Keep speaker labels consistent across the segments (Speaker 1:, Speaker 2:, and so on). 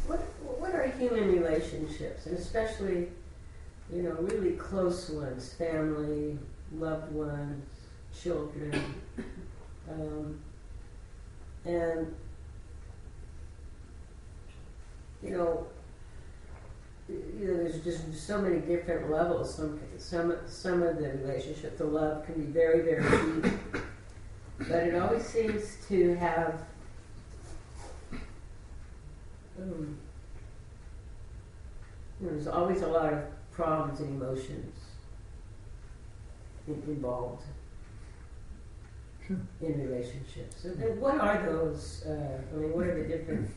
Speaker 1: what are human relationships, and especially, really close ones, family, loved ones, children, and there's just so many different levels. Some of the relationship, the love, can be very, very deep, but it always seems to have there's always a lot of problems and emotions involved in relationships. And what are those? What are the different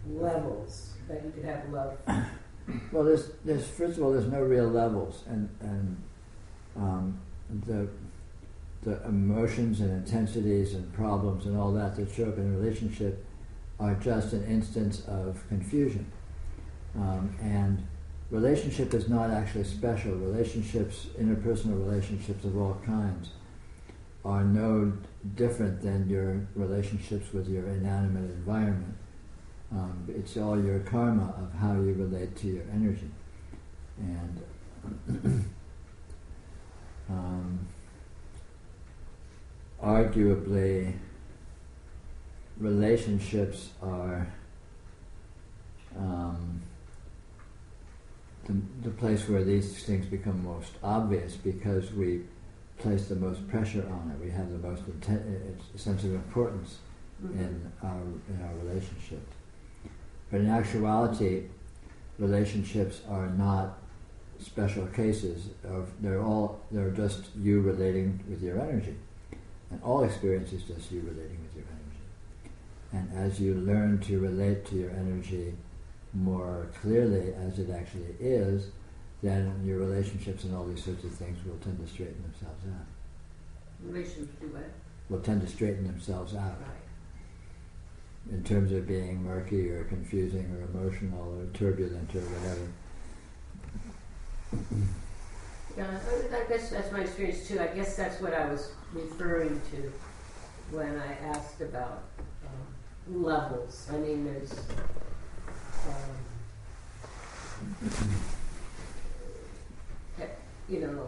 Speaker 1: levels that you could have love?
Speaker 2: Well, there's first of all, there's no real levels, and the emotions and intensities and problems and all that show up in a relationship are just an instance of confusion. And relationship is not actually special. Relationships, interpersonal relationships of all kinds, are no different than your relationships with your inanimate environment. It's all your karma of how you relate to your energy. And arguably, relationships are the place where these things become most obvious, because we place the most pressure on it. We have the most sense of importance in our relationship. But in actuality, relationships are not special cases. They're just you relating with your energy, and all experience is just you relating with your energy. And as you learn to relate to your energy more clearly as it actually is, then your relationships and all these sorts of things will tend to straighten themselves out.
Speaker 1: Relationships do what?
Speaker 2: Will tend to straighten themselves out.
Speaker 1: Right.
Speaker 2: In terms of being murky or confusing or emotional or turbulent or whatever.
Speaker 1: Yeah, I guess that's my experience too. I guess that's what I was referring to when I asked about levels. I mean, there's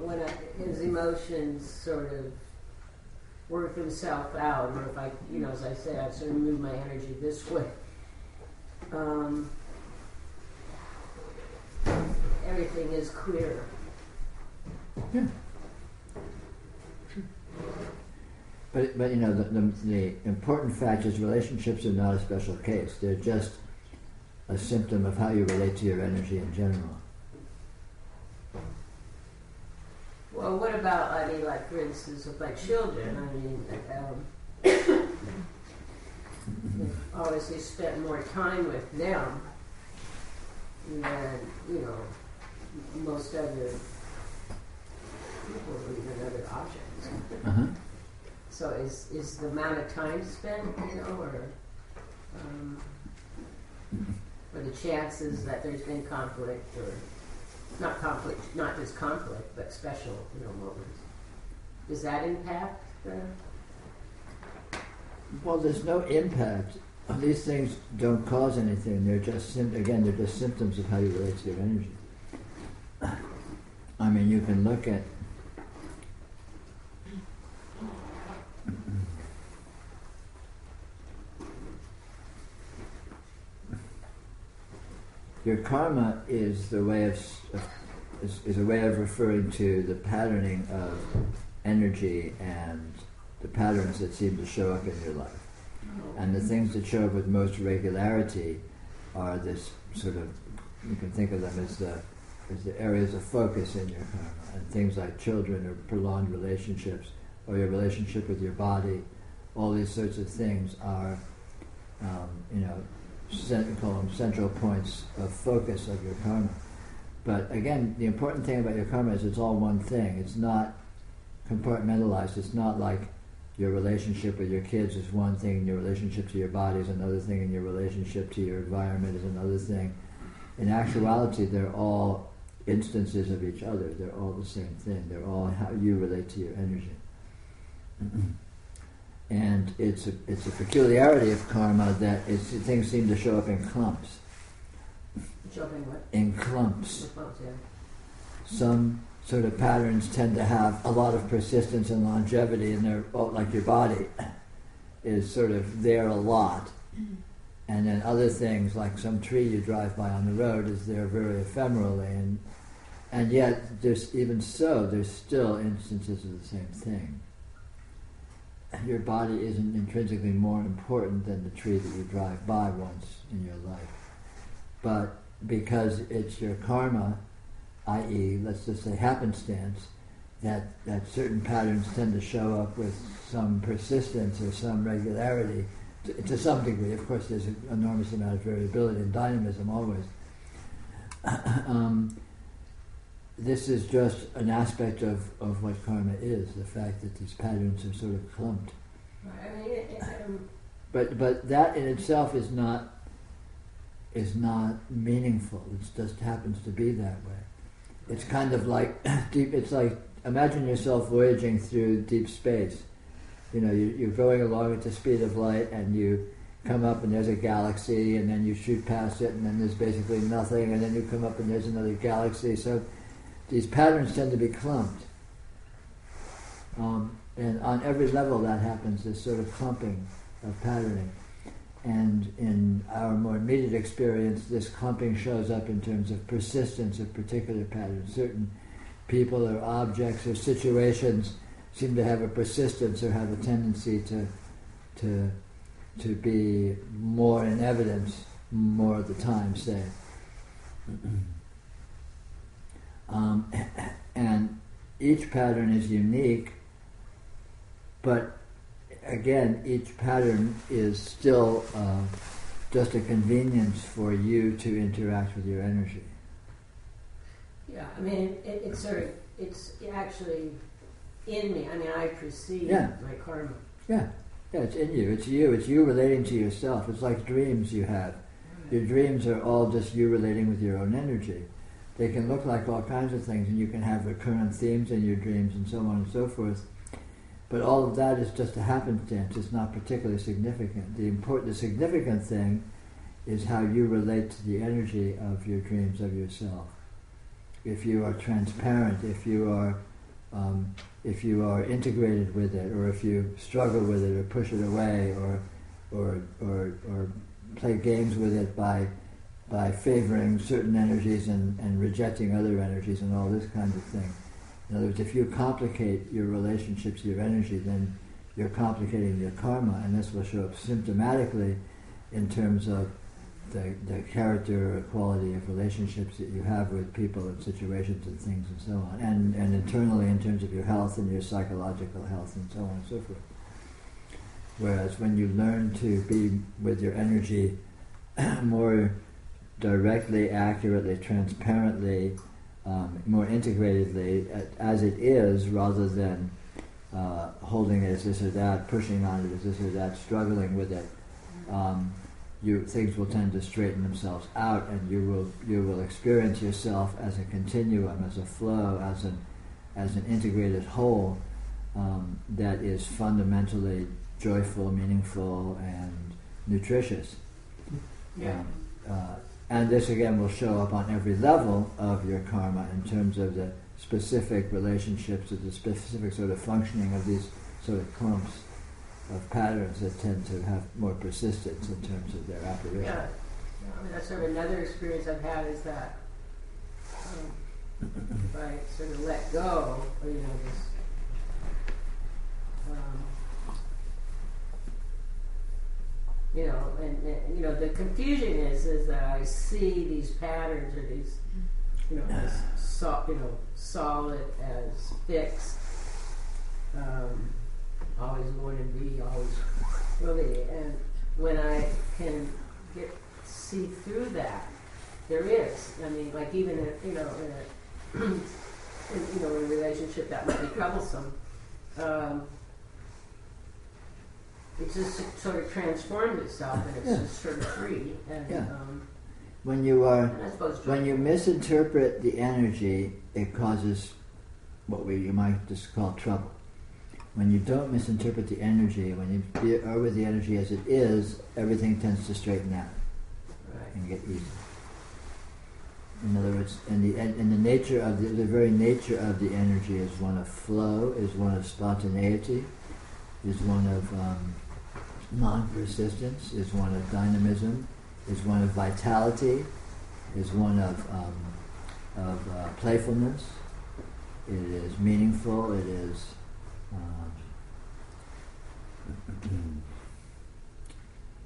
Speaker 1: when his emotions sort of work themselves out, or if I, as I said, I sort of move my energy this way, everything is clearer.
Speaker 2: Yeah. But the important fact is relationships are not a special case. They're just a symptom of how you relate to your energy in general.
Speaker 1: Well, what about, like for instance, with my children, obviously spent more time with them than, most other people or even other objects.
Speaker 2: Uh-huh.
Speaker 1: So is the amount of time spent, or the chances that there's been conflict, or not just conflict, but special, moments, does that impact the...
Speaker 2: Well, there's no impact. These things don't cause anything. They're just they're just symptoms of how you relate to your energy. I mean, you can look at your karma is a way of referring to the patterning of energy and the patterns that seem to show up in your life. And the things that show up with most regularity are this sort of, you can think of them as the areas of focus in your karma. And things like children or prolonged relationships or your relationship with your body, all these sorts of things are, call them central points of focus of your karma. But again, the important thing about your karma is it's all one thing. It's not compartmentalized. It's not like your relationship with your kids is one thing, and your relationship to your body is another thing, and your relationship to your environment is another thing. In actuality, they're all instances of each other. They're all the same thing. They're all how you relate to your energy. And it's a peculiarity of karma that things seem to show up in clumps.
Speaker 1: Jumping what?
Speaker 2: In clumps.
Speaker 1: Yeah.
Speaker 2: Some sort of patterns tend to have a lot of persistence and longevity, and they're like your body is sort of there a lot. And then other things, like some tree you drive by on the road, is there very ephemerally, and yet there's still instances of the same thing. Your body isn't intrinsically more important than the tree that you drive by once in your life. But because it's your karma, i.e., let's just say happenstance, that certain patterns tend to show up with some persistence or some regularity, to some degree. Of course, there's an enormous amount of variability and dynamism always. This is just an aspect of what karma is, the fact that these patterns are sort of clumped.
Speaker 1: I mean,
Speaker 2: But that in itself is not meaningful. It just happens to be that way. It's kind of like deep. It's like, imagine yourself voyaging through deep space. You're going along at the speed of light, and you come up and there's a galaxy, and then you shoot past it, and then there's basically nothing, and then you come up and there's another galaxy. So these patterns tend to be clumped. And on every level that happens, this sort of clumping of patterning. And in our more immediate experience, this clumping shows up in terms of persistence of particular patterns. Certain people or objects or situations seem to have a persistence or have a tendency to be more in evidence more of the time, say. And each pattern is unique, but again, each pattern is still just a convenience for you to interact with your energy.
Speaker 1: Yeah, I mean, it's actually in me. I mean, I perceive my karma.
Speaker 2: Yeah, it's in you. It's you. It's you relating to yourself. It's like dreams you have. Your dreams are all just you relating with your own energy. They can look like all kinds of things, and you can have recurrent themes in your dreams and so on and so forth. But all of that is just a happenstance. It's not particularly significant. The significant thing is how you relate to the energy of your dreams of yourself. If you are transparent, if you are integrated with it, or if you struggle with it, or push it away, or play games with it by favoring certain energies and rejecting other energies and all this kind of thing. In other words, if you complicate your relationships, your energy, then you're complicating your karma, and this will show up symptomatically in terms of the character or quality of relationships that you have with people and situations and things and so on, and internally in terms of your health and your psychological health and so on and so forth. Whereas when you learn to be with your energy more directly, accurately, transparently, more integratedly as it is, rather than holding it as this or that, pushing on it as this or that, struggling with it, things will tend to straighten themselves out, and you will experience yourself as a continuum, as a flow, as an integrated whole that is fundamentally joyful, meaningful, and nutritious.
Speaker 1: Yeah.
Speaker 2: And this again will show up on every level of your karma in terms of the specific relationships or the specific sort of functioning of these sort of clumps of patterns that tend to have more persistence in terms of their apparition.
Speaker 1: Yeah. I mean, that's sort of another experience I've had is that if I sort of let go, or, this and the confusion is that I see these patterns or these, as solid as fixed, always going to be, always really, and when I can see through that, there is. I mean, like even in a relationship that might be troublesome. It's just sort of transformed itself, and it's just sort of free. And,
Speaker 2: when you misinterpret the energy, it causes what you might just call trouble. when you don't misinterpret the energy, when you are with the energy as it is, everything tends to straighten out and get easy. In other words, in the nature of the very nature of the energy is one of flow, is one of spontaneity, is one of non-persistence, is one of dynamism, is one of vitality, is one of playfulness. It is meaningful. It is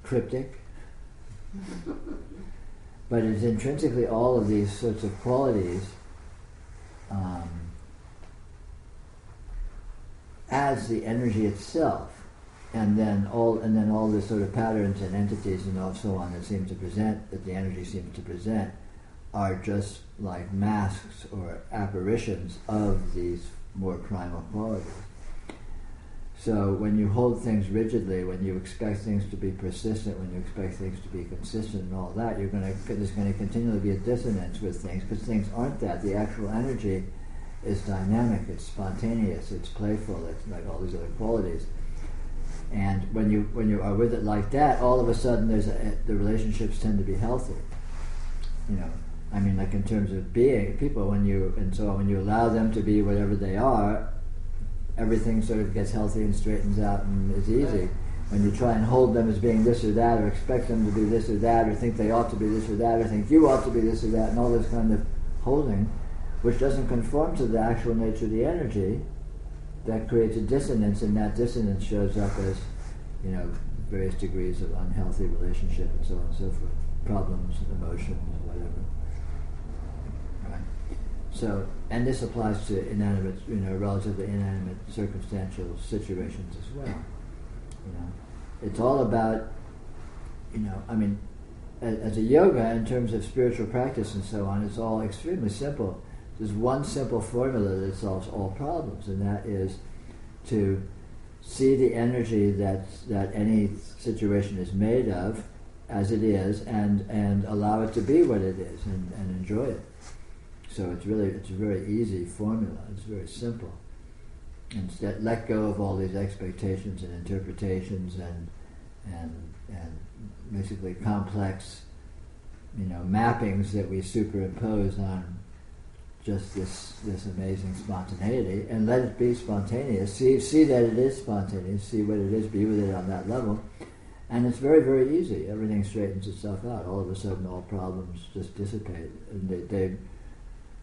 Speaker 2: cryptic. But it's intrinsically all of these sorts of qualities as the energy itself, and then all the sort of patterns and entities and so on that the energy seems to present, are just like masks or apparitions of these more primal qualities. So when you hold things rigidly, when you expect things to be persistent, when you expect things to be consistent and all that, there's going to continually be a dissonance with things, because things aren't that. The actual energy is dynamic, it's spontaneous, it's playful, it's like all these other qualities. And when you are with it like that, all of a sudden the relationships tend to be healthy. I mean, like in terms of being people, when you allow them to be whatever they are, everything sort of gets healthy and straightens out and is easy. Right. When you try and hold them as being this or that, or expect them to be this or that, or think they ought to be this or that, or think you ought to be this or that, and all this kind of holding, which doesn't conform to the actual nature of the energy, that creates a dissonance, and that dissonance shows up as, various degrees of unhealthy relationship and so on and so forth. Problems, emotions, whatever. Right? So, and this applies to inanimate, relatively inanimate circumstantial situations as well. It's all about, as a yoga, in terms of spiritual practice and so on, it's all extremely simple. There's one simple formula that solves all problems, and that is to see the energy that any situation is made of as it is, and allow it to be what it is, and enjoy it. So it's a very easy formula. It's very simple. Instead, let go of all these expectations and interpretations and basically complex, mappings that we superimpose on just this amazing spontaneity, and let it be spontaneous. See that it is spontaneous. See what it is. Be with it on that level, and it's very, very easy. Everything straightens itself out. All of a sudden, all problems just dissipate, and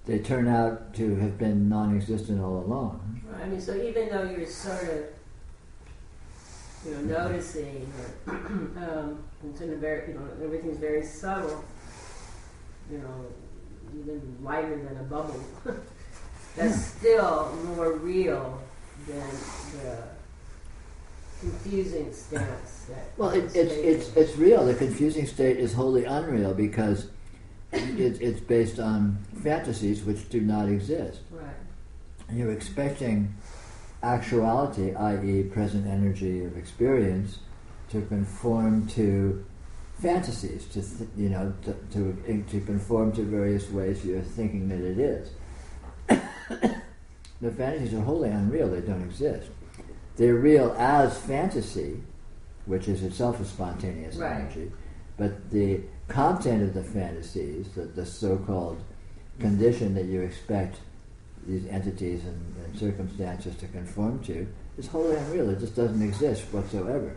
Speaker 2: they turn out to have been non-existent all along.
Speaker 1: Right. So even though you're sort of, noticing, it's in a very, everything's very subtle, even lighter than a bubble. That's still more real than the confusing stance that.
Speaker 2: Well, it's real. The confusing state is wholly unreal because it's based on fantasies which do not exist.
Speaker 1: Right.
Speaker 2: And you're expecting actuality, i.e., present energy of experience, to conform to fantasies, to conform to various ways you're thinking that it is. The fantasies are wholly unreal; they don't exist. They're real as fantasy, which is itself a spontaneous energy, but the content of the fantasies, the so-called condition that you expect these entities and circumstances to conform to, is wholly unreal. It just doesn't exist whatsoever.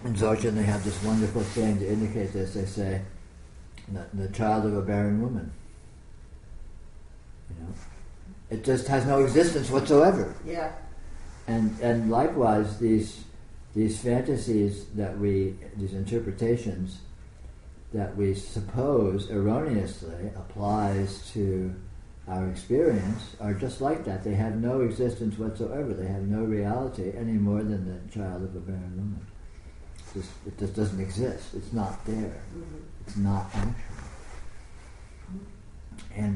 Speaker 2: In Dzogchen, they have this wonderful thing to indicate this. They say, the child of a barren woman. It just has no existence whatsoever.
Speaker 1: Yeah.
Speaker 2: And likewise, these fantasies these interpretations that we suppose erroneously applies to our experience are just like that. They have no existence whatsoever. They have no reality any more than the child of a barren woman. It just doesn't exist. It's not there. Mm-hmm. It's not actual.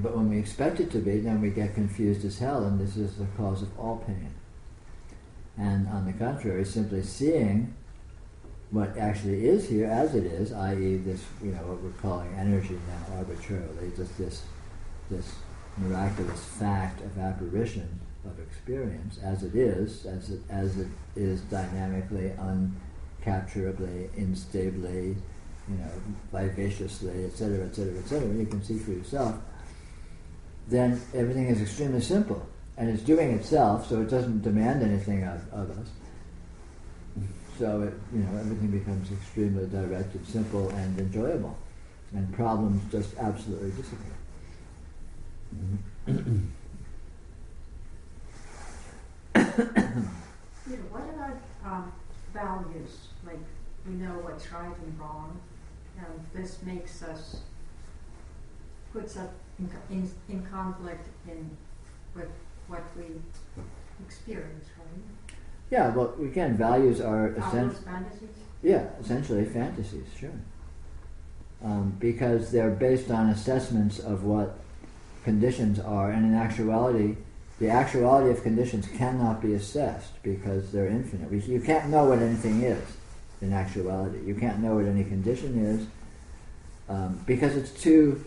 Speaker 2: But when we expect it to be, then we get confused as hell, and this is the cause of all pain. And on the contrary, simply seeing what actually is here as it is, i.e. this, what we're calling energy now arbitrarily, just this miraculous fact of apparition, of experience, as it is dynamically, uncapturably, instably, vivaciously, etc., etc., etc., you can see for yourself, then everything is extremely simple. And it's doing itself, so it doesn't demand anything of us. So everything becomes extremely directed, simple, and enjoyable. And problems just absolutely disappear.
Speaker 3: What about values? Like, we know what's right and wrong, and this makes us, puts us in conflict with what we experience, right?
Speaker 2: Yeah, well, again, values are
Speaker 3: Those fantasies?
Speaker 2: Yeah, essentially fantasies, sure. Because they're based on assessments of what conditions are, and in actuality, the actuality of conditions cannot be assessed because they're infinite. You can't know what anything is in actuality. You can't know what any condition is because it's too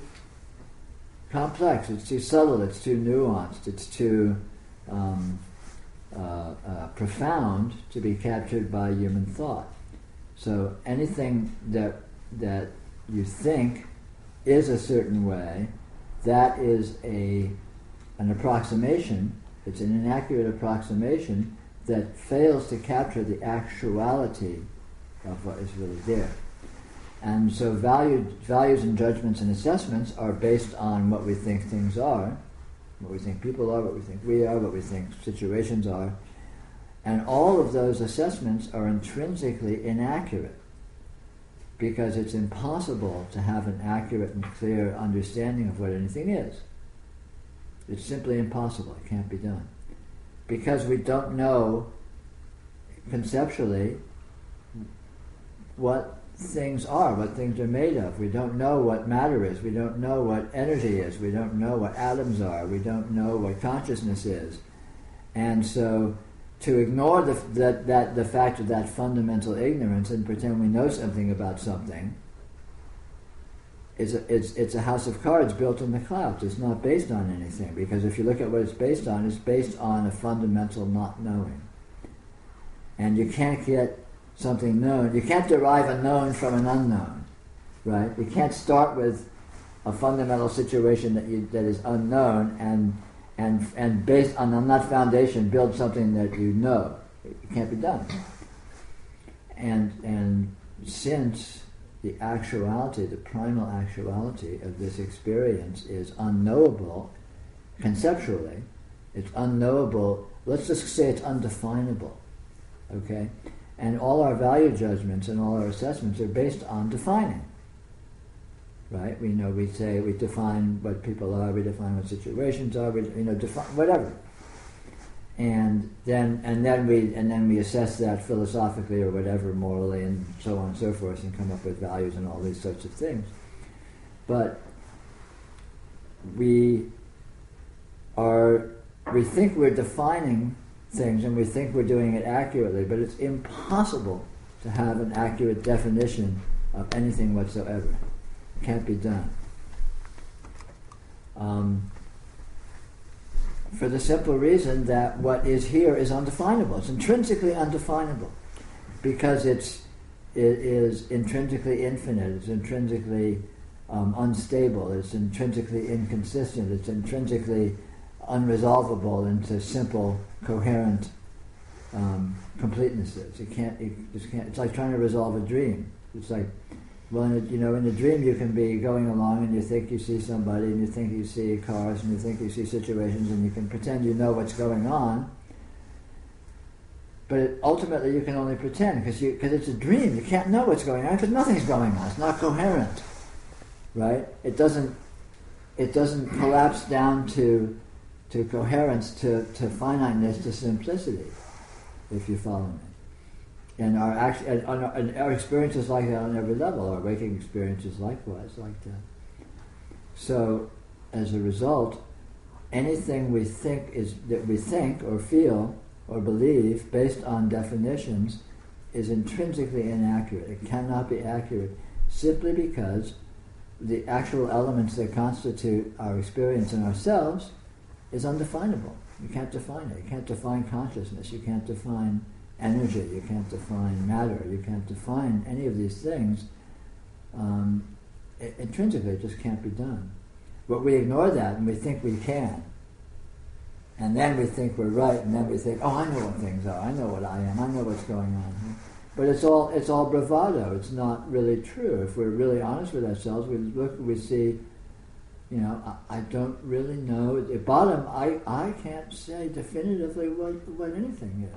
Speaker 2: complex, it's too subtle, it's too nuanced, it's too profound to be captured by human thought. So anything that you think is a certain way, that is an approximation. It's an inaccurate approximation that fails to capture the actuality of what is really there. And so values and judgments and assessments are based on what we think things are, what we think people are, what we think we are, what we think situations are. And all of those assessments are intrinsically inaccurate because it's impossible to have an accurate and clear understanding of what anything is. It's simply impossible. It can't be done. Because we don't know conceptually what things are, what things are made of. We don't know what matter is. We don't know what energy is. We don't know what atoms are. We don't know what consciousness is. And so to ignore the fact of that fundamental ignorance and pretend we know something about something, it's a house of cards built in the clouds. It's not based on anything, because if you look at what it's based on a fundamental not knowing. And you can't get something known. You can't derive a known from an unknown, right? You can't start with a fundamental situation that is unknown and based on that foundation build something that you know. It can't be done. And since the actuality, the primal actuality of this experience is unknowable conceptually, it's unknowable, let's just say it's undefinable, okay? And all our value judgments and all our assessments are based on defining. Right? We define what people are, we define what situations are, we define whatever. And then we assess that philosophically or whatever, morally, and so on and so forth, and come up with values and all these sorts of things. But we think we're defining things and we think we're doing it accurately, but it's impossible to have an accurate definition of anything whatsoever. It can't be done. For the simple reason that what is here is undefinable. It's intrinsically undefinable because it is intrinsically infinite. It's intrinsically unstable. It's intrinsically inconsistent. It's intrinsically unresolvable into simple, coherent completenesses. It just can't. It's like trying to resolve a dream. It's like, well, in a dream you can be going along and you think you see somebody and you think you see cars and you think you see situations and you can pretend you know what's going on, but ultimately you can only pretend because it's a dream. You can't know what's going on because nothing's going on. It's not coherent, right? It doesn't collapse down to coherence, to finiteness, to simplicity, if you follow me. And our experience is like that on every level. Our waking experience is likewise like that. So, as a result, anything we think or feel or believe based on definitions is intrinsically inaccurate. It cannot be accurate simply because the actual elements that constitute our experience in ourselves is undefinable. You can't define it. You can't define consciousness. You can't define energy. You can't define matter. You can't define any of these things. Intrinsically, it just can't be done. But we ignore that and we think we can. And then we think we're right, and then we think, oh, I know what things are. I know what I am. I know what's going on here. But it's all bravado. It's not really true. If we're really honest with ourselves, we look, we see, I don't really know. At the bottom, I can't say definitively what anything is.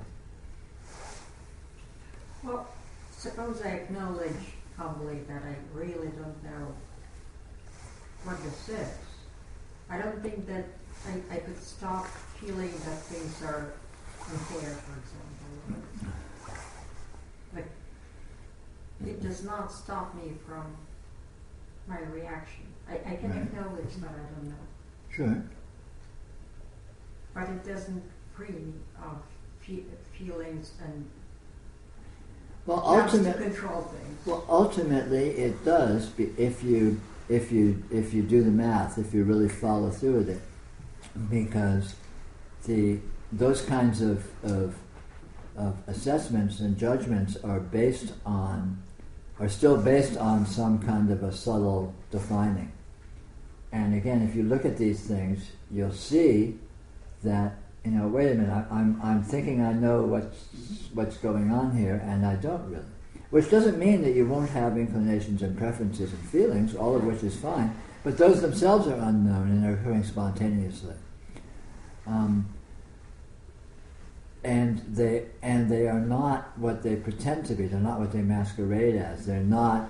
Speaker 3: Well, suppose I acknowledge humbly that I really don't know what this is. I don't think that I could stop feeling that things are unfair, for example. Like, it does not stop me from my reaction. I can acknowledge that I don't know.
Speaker 2: Sure.
Speaker 3: But it doesn't free me of feelings and to control things.
Speaker 2: Well, ultimately, it does. If you do the math, if you really follow through with it, because those kinds of assessments and judgments are still based on some kind of a subtle defining. And again, if you look at these things, you'll see that, wait a minute, I'm thinking I know what's going on here, and I don't really. Which doesn't mean that you won't have inclinations and preferences and feelings, all of which is fine, but those themselves are unknown and are occurring spontaneously. And they are not what they pretend to be. They're not what they masquerade as. They're not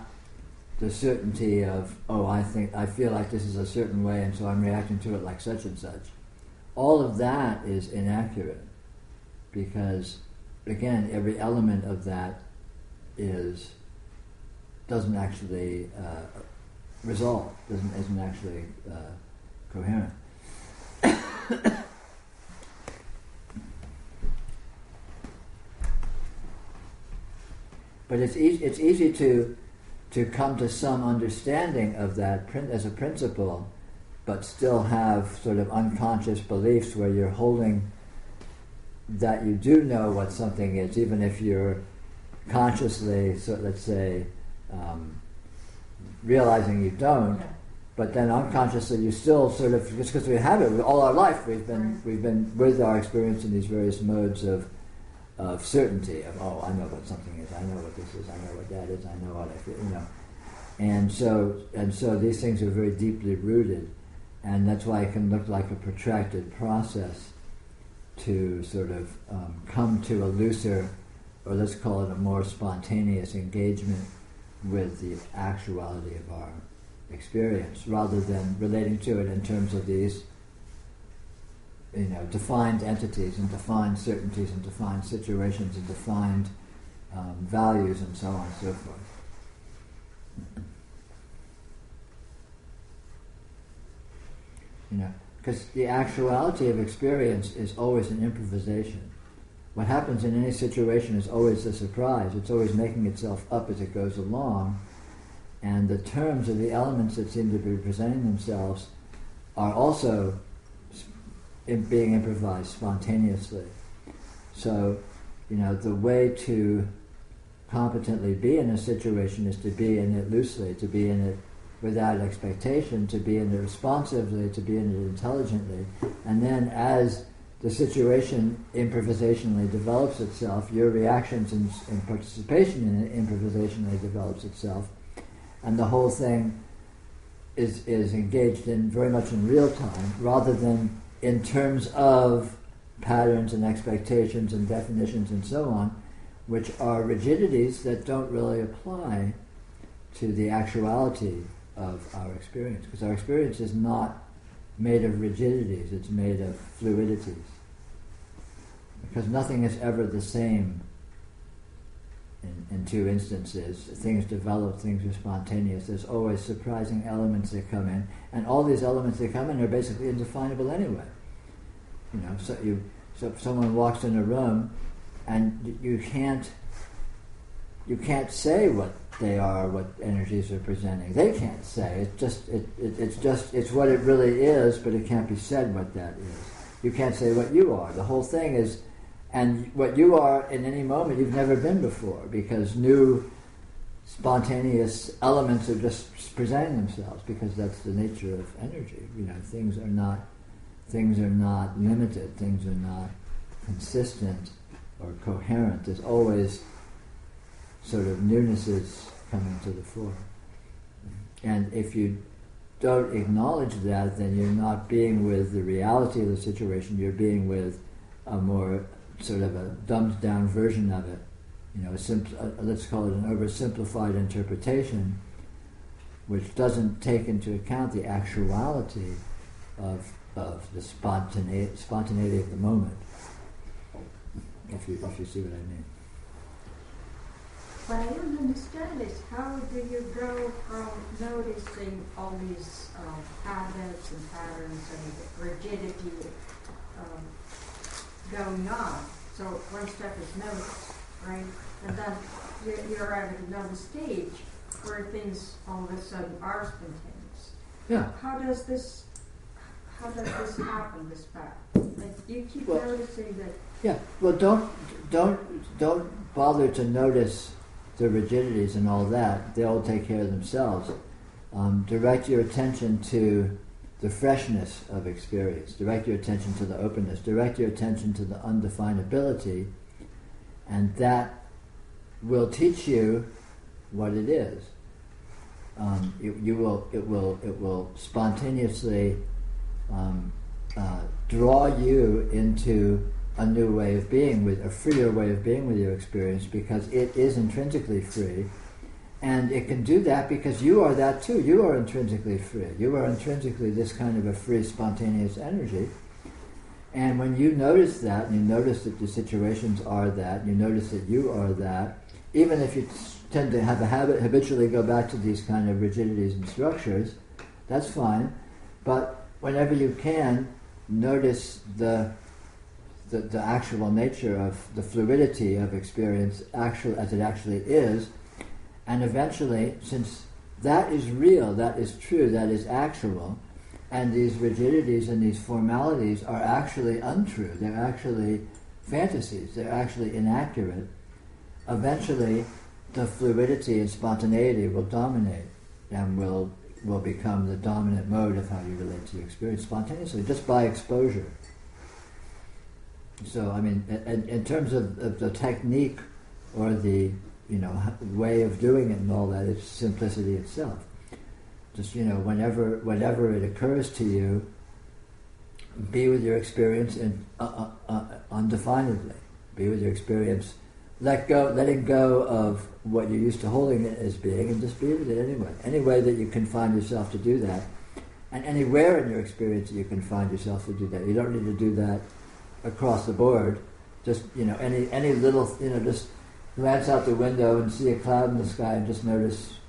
Speaker 2: the certainty of, I feel like this is a certain way, and so I'm reacting to it like such and such. All of that is inaccurate, because again, every element of that doesn't actually resolve, isn't actually coherent. But it's easy to come to some understanding of that as a principle, but still have sort of unconscious beliefs where you're holding that you do know what something is, even if you're consciously, so let's say, realizing you don't, but then unconsciously you still sort of, just because we have it all our life, we've been with our experience in these various modes of certainty of, I know what something is, I know what this is, I know what that is, I know what I feel, and so these things are very deeply rooted, and that's why it can look like a protracted process to sort of come to a looser, or let's call it a more spontaneous engagement with the actuality of our experience, rather than relating to it in terms of these defined entities and defined certainties and defined situations and defined values and so on and so forth. Because the actuality of experience is always an improvisation. What happens in any situation is always a surprise. It's always making itself up as it goes along, and the terms of the elements that seem to be presenting themselves are also being improvised spontaneously. So, the way to competently be in a situation is to be in it loosely, to be in it without expectation, to be in it responsively, to be in it intelligently. And then as the situation improvisationally develops itself, your reactions and participation in it improvisationally develops itself, and the whole thing is engaged in very much in real time, rather than in terms of patterns and expectations and definitions and so on, which are rigidities that don't really apply to the actuality of our experience. Because our experience is not made of rigidities, it's made of fluidities. Because nothing is ever the same in two instances. Things develop, things are spontaneous. There's always surprising elements that come in, and all these elements that come in are basically indefinable anyway. So if someone walks in a room, and you can't say what they are, what energies are presenting. They can't say. It's what it really is, but it can't be said what that is. You can't say what you are. The whole thing is, and what you are in any moment you've never been before, because new spontaneous elements are just presenting themselves, because that's the nature of energy. Things are not limited. Things are not consistent or coherent. There's always sort of newnesses coming to the fore. And if you don't acknowledge that, then you're not being with the reality of the situation, you're being with a more sort of a dumbed down version of it. Let's call it an oversimplified interpretation, which doesn't take into account the actuality of the spontaneity of the moment, if you see what I mean.
Speaker 3: What I don't understand is, how do you go from noticing all these habits and patterns and rigidity going on? So one step is notice, right? And then you're at another stage where things all of a sudden are spontaneous.
Speaker 2: Yeah.
Speaker 3: How does this happen, this path? Like, you keep noticing that.
Speaker 2: Yeah. Well, don't bother to notice the rigidities and all that. They'll take care of themselves. Direct your attention to the freshness of experience. Direct your attention to the openness. Direct your attention to the undefinability, and that will teach you what it is. It will spontaneously draw you into a new way of being, with a freer way of being with your experience, because it is intrinsically free, and it can do that because you are that too. You are intrinsically free. You are intrinsically this kind of a free, spontaneous energy. And when you notice that, and you notice that the situations are that, you notice that you are that, even if you tend to have a habit, habitually go back to these kind of rigidities and structures, that's fine. But whenever you can, notice the actual nature of the fluidity of experience as it actually is, and eventually, since that is real, that is true, that is actual, and these rigidities and these formalities are actually untrue, they're actually fantasies, they're actually inaccurate, eventually the fluidity and spontaneity will dominate and will become the dominant mode of how you relate to your experience spontaneously, just by exposure. So, I mean, in terms of the technique or the way of doing it and all that, it's simplicity itself. Just whenever it occurs to you, be with your experience undefinedly. Be with your experience. Letting go of what you're used to holding it as being, and just be with it anyway. Any way that you can find yourself to do that, and anywhere in your experience that you can find yourself to do that. You don't need to do that across the board. Just any little just glance out the window and see a cloud in the sky and just notice,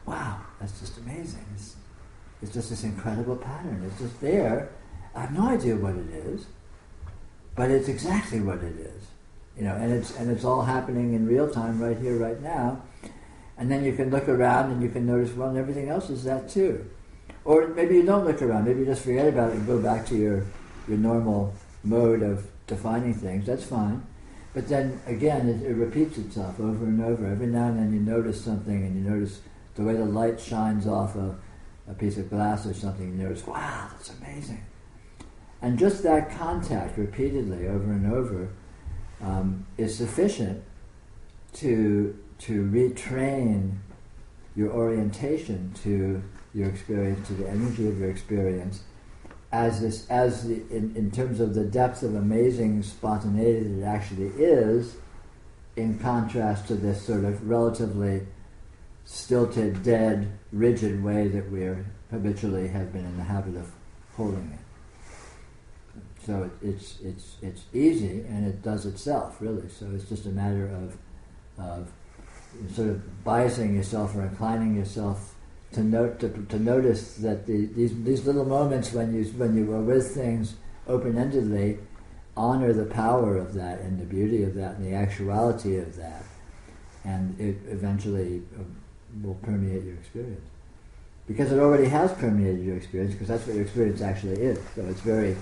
Speaker 2: wow, that's just amazing. It's just this incredible pattern. It's just there. I have no idea what it is, but it's exactly what it is. And it's all happening in real time, right here, right now. And then you can look around and you can notice, well, and everything else is that too. Or maybe you don't look around. Maybe you just forget about it and go back to your normal mode of defining things. That's fine. But then again, it repeats itself over and over. Every now and then you notice something, and you notice the way the light shines off a piece of glass or something. You notice, wow, that's amazing. And just that contact repeatedly over and over is sufficient to retrain your orientation to your experience, to the energy of your experience, in terms of the depth of amazing spontaneity that it actually is, in contrast to this sort of relatively stilted, dead, rigid way that we habitually have been in the habit of holding it. So it's easy, and it does itself, really. So it's just a matter of sort of biasing yourself or inclining yourself to notice that these little moments when you are with things open-endedly, honor the power of that and the beauty of that and the actuality of that, and it eventually will permeate your experience. Because it already has permeated your experience, because that's what your experience actually is. So it's very,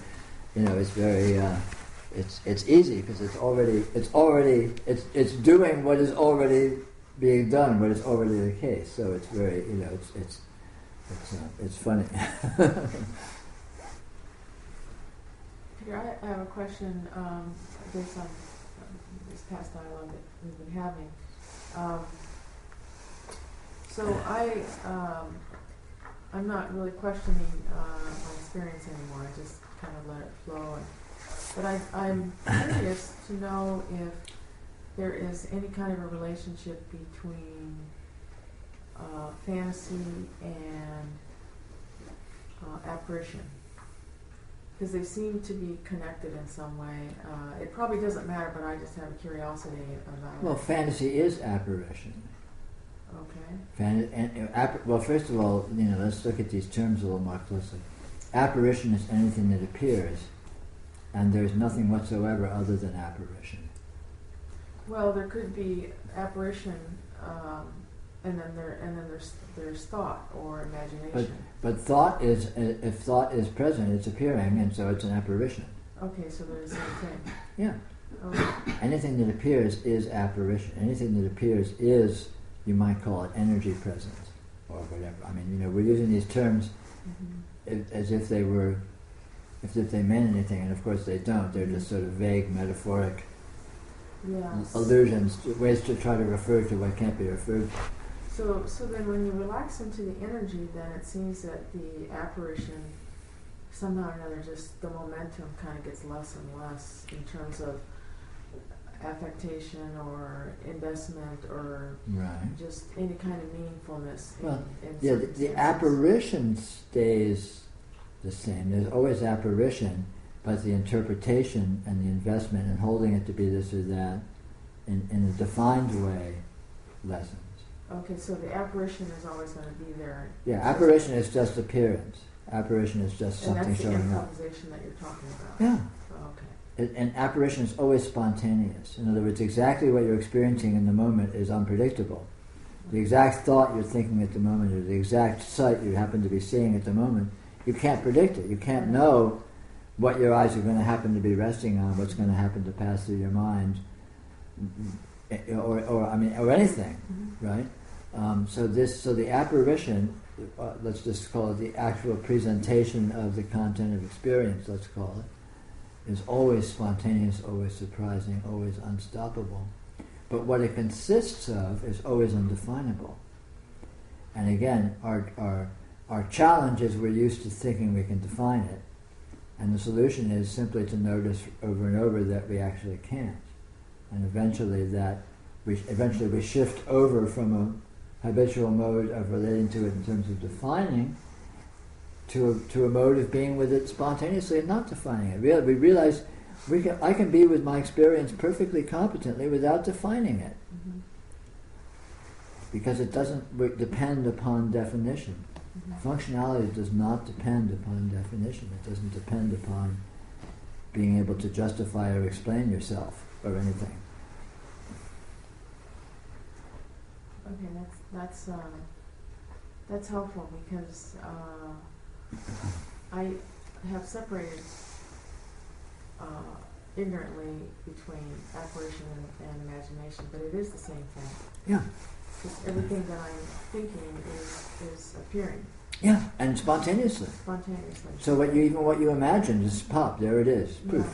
Speaker 2: it's easy because it's doing what is already being done, what is already the case. So it's very, it's funny.
Speaker 4: Peter, I have a question based on this past dialogue that we've been having. I'm not really questioning my experience anymore. I just kind of let it flow. But I'm curious to know if there is any kind of a relationship between fantasy and apparition. Because they seem to be connected in some way. It probably doesn't matter, but I just have a curiosity about
Speaker 2: Well,
Speaker 4: it.
Speaker 2: fantasy is apparition.
Speaker 4: Okay.
Speaker 2: Well, first of all, let's look at these terms a little more closely. Apparition is anything that appears, and there's nothing whatsoever other than apparition.
Speaker 4: Well, there could be apparition, and then there's thought or imagination.
Speaker 2: But thought is, if thought is present, it's appearing, and so it's an apparition.
Speaker 4: Okay, so they're the same thing.
Speaker 2: Yeah.
Speaker 4: Okay.
Speaker 2: Anything that appears is apparition. Anything that appears is, you might call it energy presence, or whatever. I mean, we're using these terms as if they were, as if they meant anything, and of course they don't. They're just sort of vague, metaphoric allusions, ways to try to refer to what can't be referred to.
Speaker 4: So then when you relax into the energy, then it seems that the apparition, somehow or another, just the momentum kind of gets less and less in terms of affectation or investment or just any kind of meaningfulness.
Speaker 2: The apparition stays the same. There's always apparition, but the interpretation and the investment and holding it to be this or that in a defined way lessens.
Speaker 4: Okay, so the apparition is always going to be there.
Speaker 2: Yeah, apparition is just appearance. Apparition is just something showing up.
Speaker 4: And that's the improvisation that you're talking about.
Speaker 2: Yeah.
Speaker 4: Okay.
Speaker 2: And apparition is always spontaneous. In other words, exactly what you're experiencing in the moment is unpredictable. The exact thought you're thinking at the moment, or the exact sight you happen to be seeing at the moment, you can't predict it. You can't know what your eyes are going to happen to be resting on, what's going to happen to pass through your mind, or anything, right? So the apparition, let's just call it the actual presentation of the content of experience, let's call it, is always spontaneous, always surprising, always unstoppable. But what it consists of is always undefinable. And again, our challenge is we're used to thinking we can define it, and the solution is simply to notice over and over that we actually can't. And eventually we shift over from a habitual mode of relating to it in terms of defining to a mode of being with it spontaneously and not defining it. We realize I can be with my experience perfectly competently without defining it. Because it doesn't depend upon definition. Functionality does not depend upon definition. It doesn't depend upon being able to justify or explain yourself or anything.
Speaker 4: Okay, that's helpful because I have separated ignorantly between apparition and imagination, but it is the same thing.
Speaker 2: Yeah.
Speaker 4: Because everything that I'm thinking is appearing.
Speaker 2: Yeah, and spontaneously.
Speaker 4: Spontaneously.
Speaker 2: So what you imagine just pop, there it is, poof.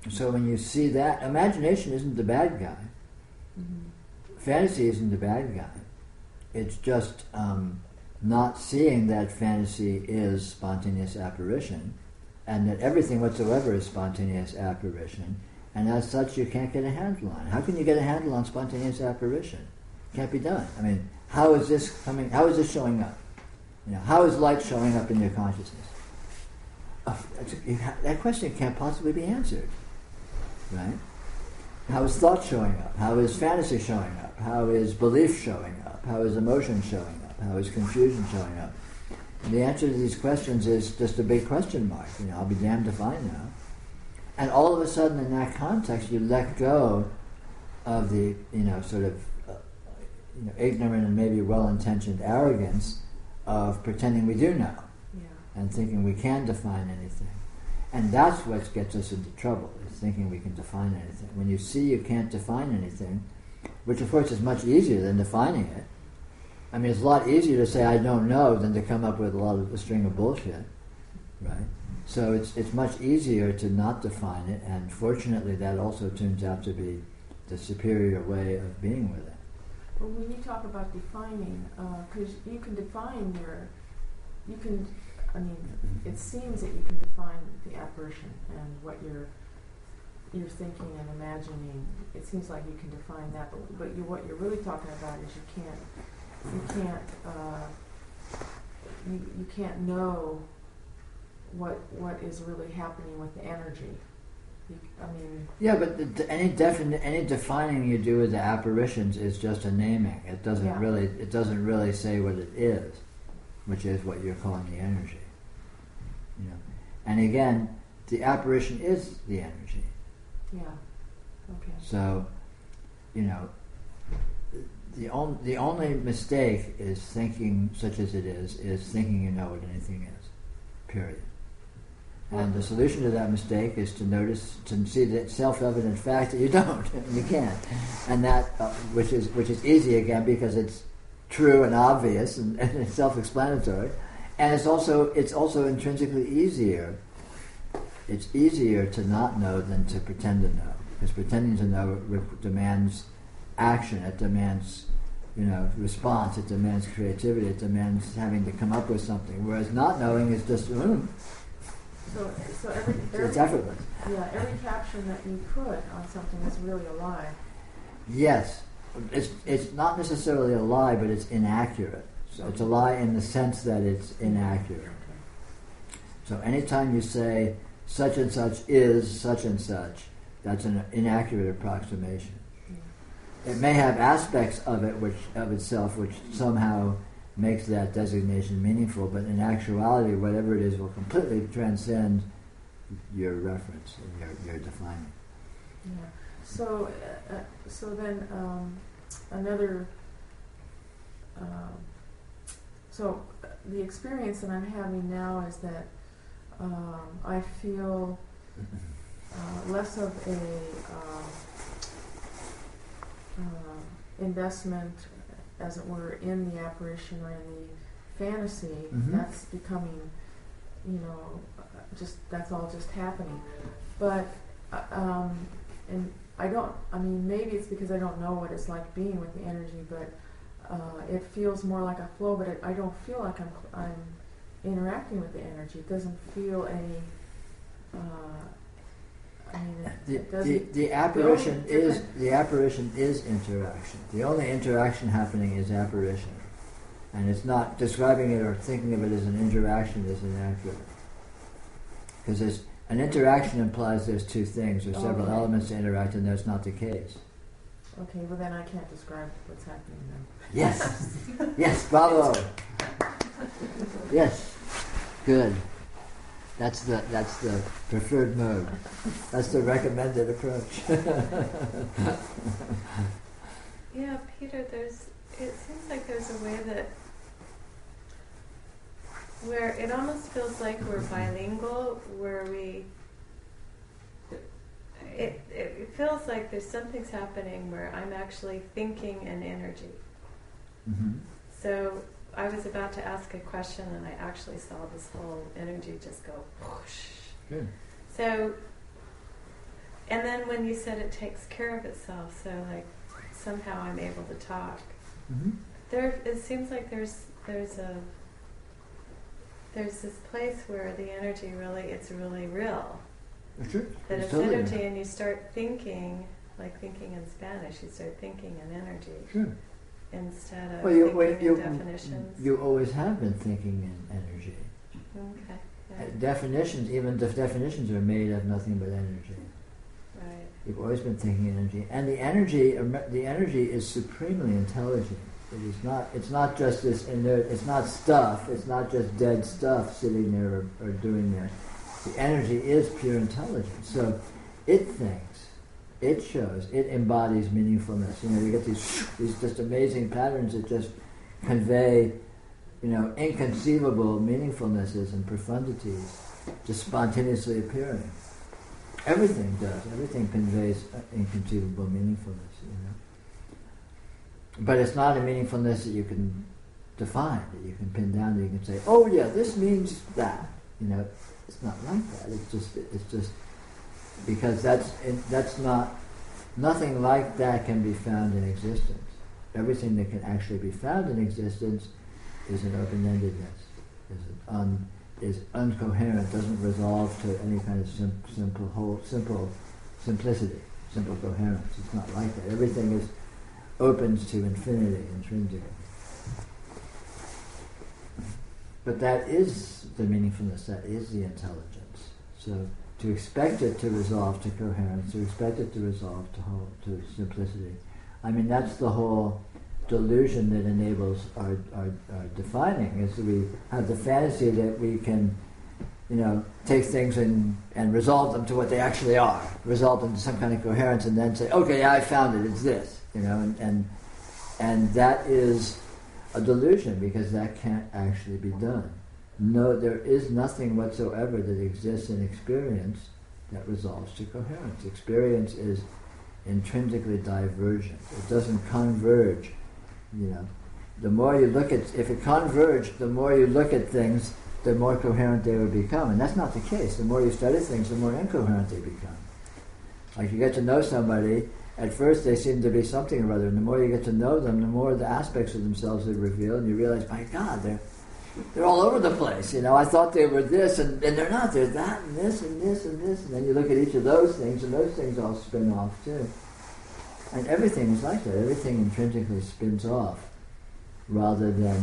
Speaker 4: Yeah.
Speaker 2: So when you see that, imagination isn't the bad guy. Fantasy isn't the bad guy. It's just not seeing that fantasy is spontaneous apparition, and that everything whatsoever is spontaneous apparition, and as such you can't get a handle on it. How can you get a handle on spontaneous apparition? Can't be done. I mean, how is this coming? How is this showing up? How is light showing up in your consciousness? That question can't possibly be answered, right? How is thought showing up? How is fantasy showing up? How is belief showing up? How is emotion showing up? How is confusion showing up? And the answer to these questions is just a big question mark. I'll be damned if I know. And all of a sudden in that context you let go of the sort of ignorant and maybe well-intentioned arrogance of pretending we do know and thinking we can define anything. And that's what gets us into trouble, is thinking we can define anything. When you see you can't define anything, which of course is much easier than defining it. I mean, it's a lot easier to say I don't know than to come up with a string of bullshit, right? So it's much easier to not define it, and fortunately that also turns out to be the superior way of being with it.
Speaker 4: But when you talk about defining, because you can define it seems that you can define the apparition and what you're thinking and imagining. It seems like you can define that, but what you're really talking about is you can't know what is really happening with the energy.
Speaker 2: Yeah, but any defining you do with the apparitions is just a naming. It doesn't really say what it is, which is what you're calling the energy. And again, the apparition is the energy.
Speaker 4: Yeah. Okay.
Speaker 2: So, the only mistake is thinking, such as it is thinking you know what anything is. Period. And the solution to that mistake is to see the self-evident fact that you don't, and you can't, and that which is easy again because it's true and obvious and it's self-explanatory, and it's also intrinsically easier. It's easier to not know than to pretend to know, because pretending to know demands action. It demands response. It demands creativity. It demands having to come up with something. Whereas not knowing is just
Speaker 4: So every
Speaker 2: it's effortless.
Speaker 4: Yeah, every caption that you put on something is really a lie.
Speaker 2: Yes, it's not necessarily a lie, but it's inaccurate. So it's a lie in the sense that it's inaccurate. So anytime you say such and such is such and such, that's an inaccurate approximation. It may have aspects of it of itself which somehow makes that designation meaningful, but in actuality, whatever it is will completely transcend your reference and your defining.
Speaker 4: Yeah. So then another. So the experience that I'm having now is that I feel less of a investment, as it were, in the apparition or in the fantasy.
Speaker 2: Mm-hmm.
Speaker 4: That's becoming, that's all just happening. But, and I don't, maybe it's because I don't know what it's like being with the energy, but it feels more like a flow, but I don't feel like I'm interacting with the energy. It doesn't feel any,
Speaker 2: the apparition is interaction. The only interaction happening is apparition, and it's not describing it or thinking of it as an interaction is inaccurate. Because an interaction implies there's two things, there's several elements to interact, and that's not the case.
Speaker 4: Okay, well then I can't describe what's happening then.
Speaker 2: Yes, yes, bravo. Yes, good. That's the preferred mode. That's the recommended approach.
Speaker 5: Yeah, Peter, it seems like there's a way where it almost feels like we're bilingual, where it feels like there's something's happening where I'm actually thinking an energy.
Speaker 2: Mm-hmm.
Speaker 5: So I was about to ask a question and I actually saw this whole energy just go whoosh.
Speaker 2: Good.
Speaker 5: So, and then when you said it takes care of itself, so like somehow I'm able to talk.
Speaker 2: Mm-hmm.
Speaker 5: It seems like there's this place where the energy it's really real.
Speaker 2: Sure.
Speaker 5: That it's
Speaker 2: totally
Speaker 5: energy,
Speaker 2: real.
Speaker 5: and you start thinking, like thinking in Spanish, you start thinking in energy.
Speaker 2: Sure.
Speaker 5: Instead of
Speaker 2: thinking
Speaker 5: in definitions.
Speaker 2: You always have been thinking in energy.
Speaker 5: Okay. Yeah.
Speaker 2: Definitions are made of nothing but energy.
Speaker 5: Right.
Speaker 2: You've always been thinking energy, and the energy is supremely intelligent. It's not just this it's not stuff. It's not just dead stuff sitting there or doing there. The energy is pure intelligence. So it thinks It shows. It embodies meaningfulness. You get these just amazing patterns that just convey, inconceivable meaningfulnesses and profundities, just spontaneously appearing. Everything does. Everything conveys inconceivable meaningfulness. But it's not a meaningfulness that you can define, that you can pin down, that you can say, "Oh yeah, this means that." It's not like that. It's just because that's not, nothing like that can be found in existence. Everything that can actually be found in existence is an open-endedness, is uncoherent, doesn't resolve to any kind of simple simplicity, simple coherence. It's not like that. Everything is opens to infinity intrinsically. But that is the meaningfulness, that is the intelligence. So to expect it to resolve to coherence, to expect it to resolve to simplicity, that's the whole delusion that enables our defining, is that we have the fantasy that we can, take things and resolve them to what they actually are, resolve them to some kind of coherence, and then say, okay, yeah, I found it, it's this, and that is a delusion, because that can't actually be done. No, there is nothing whatsoever that exists in experience that resolves to coherence. Experience is intrinsically divergent. It doesn't converge. The more you look at, if it converged, the more you look at things, the more coherent they would become. And that's not the case. The more you study things, the more incoherent they become. Like you get to know somebody, at first they seem to be something or other, and the more you get to know them, the more the aspects of themselves they reveal, and you realize, my God, they're all over the place. I thought they were this, and they're not. They're that, and this, and this, and this. And then you look at each of those things, and those things all spin off too. And everything is like that. Everything intrinsically spins off, rather than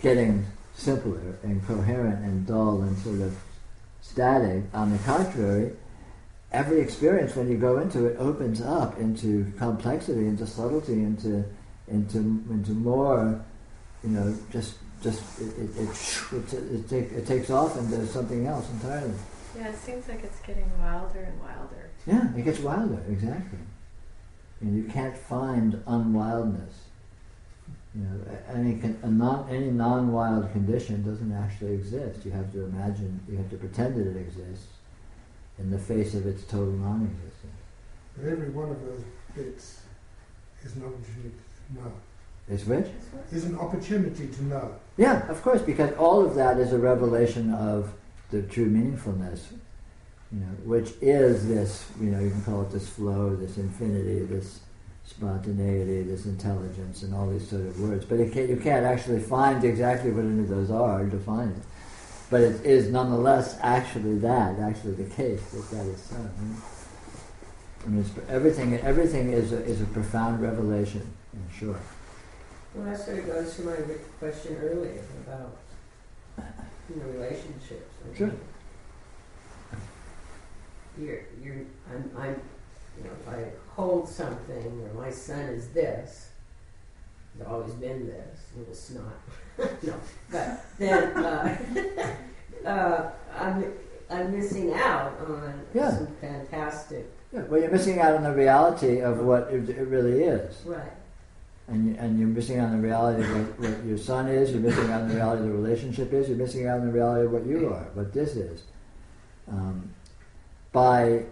Speaker 2: getting simpler and coherent and dull and sort of static. On the contrary, every experience, when you go into it, opens up into complexity, into subtlety, into more, it takes off into something else entirely.
Speaker 5: Yeah, it seems like it's getting wilder and wilder.
Speaker 2: Yeah, it gets wilder, exactly. And you can't find unwildness. Any non-wild condition doesn't actually exist. You have to imagine, you have to pretend that it exists in the face of its total non-existence.
Speaker 6: But every one of those bits is an opportunity to know.
Speaker 2: It's which?
Speaker 6: Is an opportunity to know.
Speaker 2: Yeah, of course, because all of that is a revelation of the true meaningfulness, which is this, you can call it this flow, this infinity, this spontaneity, this intelligence, and all these sort of words. But you can't actually find exactly what any of those are, define it. But it is nonetheless actually the case that is so. Everything is a profound revelation, sure.
Speaker 1: Well, that sort of goes to my question earlier about relationships.
Speaker 2: Sure.
Speaker 1: If I hold something, or my son is this, he's always been this, little snot. No, but then I'm missing out on some fantastic.
Speaker 2: Yeah, well, you're missing out on the reality of what it really is.
Speaker 1: Right.
Speaker 2: And you're missing out on the reality of what your son is, you're missing out on the reality of the relationship is, you're missing out on the reality of what you are, what this is. By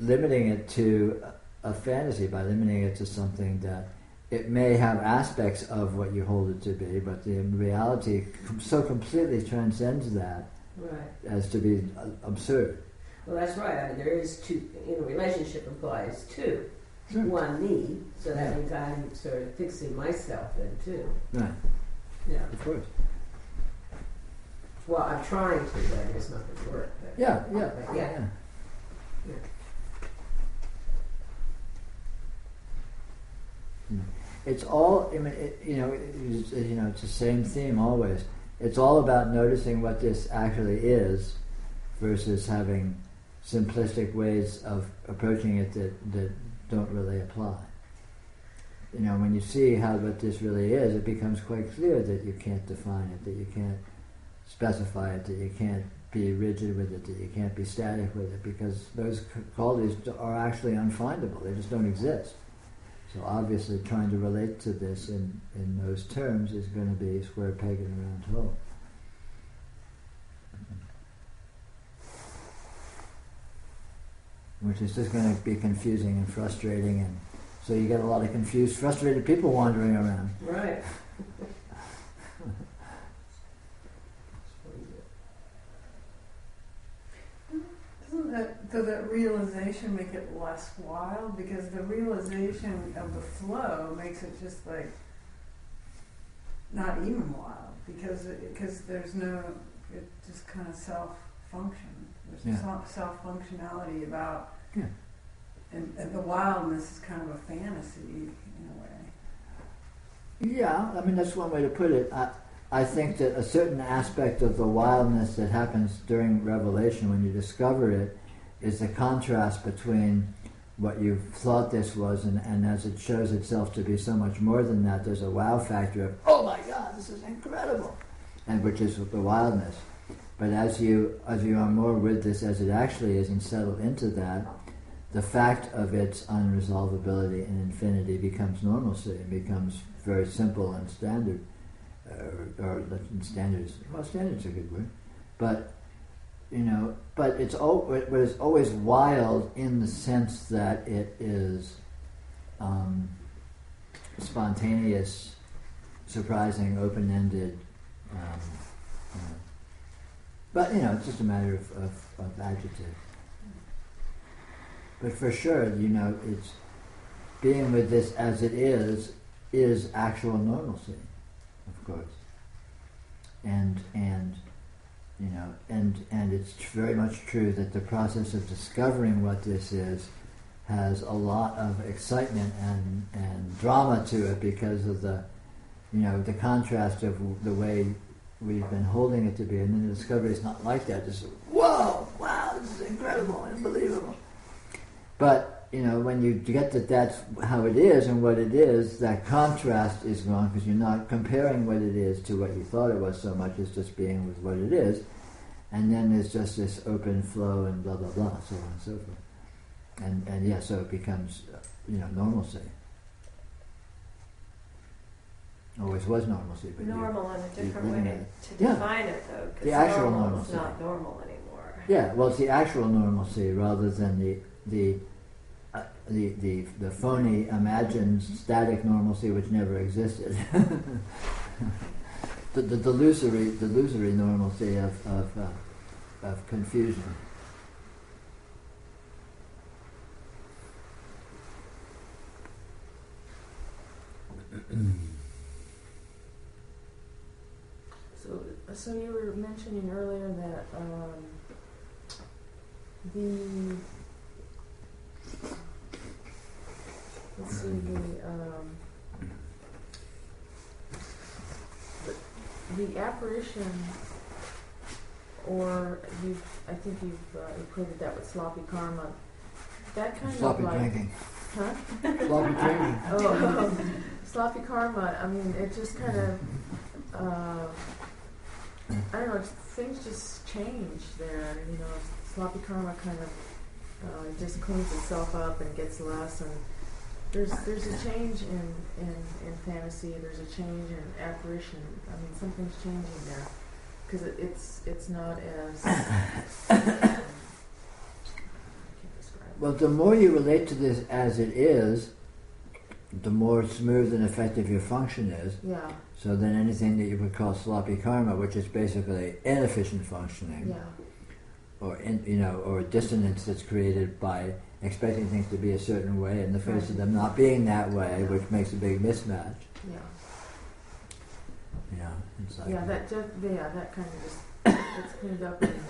Speaker 2: limiting it to a fantasy, by limiting it to something that it may have aspects of what you hold it to be, but the reality so completely transcends that as to be absurd.
Speaker 1: Well, that's right. There is two. Relationship implies two.
Speaker 2: Sure.
Speaker 1: One, me, so that means I'm sort of fixing myself then too.
Speaker 2: Right.
Speaker 1: Yeah.
Speaker 2: Of course.
Speaker 1: Well, I'm trying to, but it's not going to work.
Speaker 2: Yeah. It's all, it's the same theme always. It's all about noticing what this actually is versus having simplistic ways of approaching it that don't really apply. When you see what this really is, it becomes quite clear that you can't define it, that you can't specify it, that you can't be rigid with it, that you can't be static with it, because those qualities are actually unfindable. They just don't exist. So obviously trying to relate to this in those terms is going to be square peg in a round hole. Which is just going to be confusing and frustrating, and so you get a lot of confused, frustrated people wandering around.
Speaker 1: Right.
Speaker 7: Does that realization make it less wild? Because the realization of the flow makes it just like not even wild, because there's no, it just kind of self-function. There's self-functionality about, and the wildness is kind of a fantasy in a way.
Speaker 2: Yeah, I mean that's one way to put it. I think that a certain aspect of the wildness that happens during revelation when you discover it is the contrast between what you thought this was and as it shows itself to be so much more than that, there's a wow factor of, oh my God, this is incredible, and which is the wildness. But as you are more with this as it actually is and settle into that, the fact of its unresolvability and infinity becomes normalcy and becomes very simple and standard. Standards are a good word, but it's always wild in the sense that it is spontaneous, surprising, open-ended. But it's just a matter of adjective. But for sure, it's being with this as it is actual normalcy. Of course, and it's very much true that the process of discovering what this is has a lot of excitement and drama to it because of the contrast of the way we've been holding it to be, and then the discovery is not like that. Just wow, this is incredible, unbelievable. But when you get that that's how it is and what it is, that contrast is gone because you're not comparing what it is to what you thought it was so much as just being with what it is. And then there's just this open flow and blah, blah, blah, so on and so forth. So it becomes, normalcy. Always was normalcy. But
Speaker 5: normal in a different way to define it, though,
Speaker 2: the actual
Speaker 5: normal
Speaker 2: normalcy.
Speaker 5: is not normal anymore.
Speaker 2: Yeah, well, it's the actual normalcy rather than the phony, imagined, static normalcy which never existed. the delusory normalcy of confusion.
Speaker 4: So you were mentioning earlier that the apparition, or I think you've equated that with sloppy karma. That kind
Speaker 2: sloppy
Speaker 4: of like
Speaker 2: drinking.
Speaker 4: Huh?
Speaker 2: Sloppy drinking.
Speaker 4: Sloppy karma. I mean, it just kind of. I don't know. Things just change there. Sloppy karma kind of just cleans itself up and gets less, and there's a change in fantasy. There's a change in apparition. I mean, something's changing there because it's not as. I can't describe it.
Speaker 2: Well, the more you relate to this as it is, the more smooth and effective your function is.
Speaker 4: Yeah.
Speaker 2: So then anything that you would call sloppy karma, which is basically inefficient functioning,
Speaker 4: yeah.
Speaker 2: or dissonance that's created by expecting things to be a certain way in the face of them not being that way, which makes a big mismatch.
Speaker 4: Yeah.
Speaker 2: It's like
Speaker 4: that kind of just gets cleaned up, and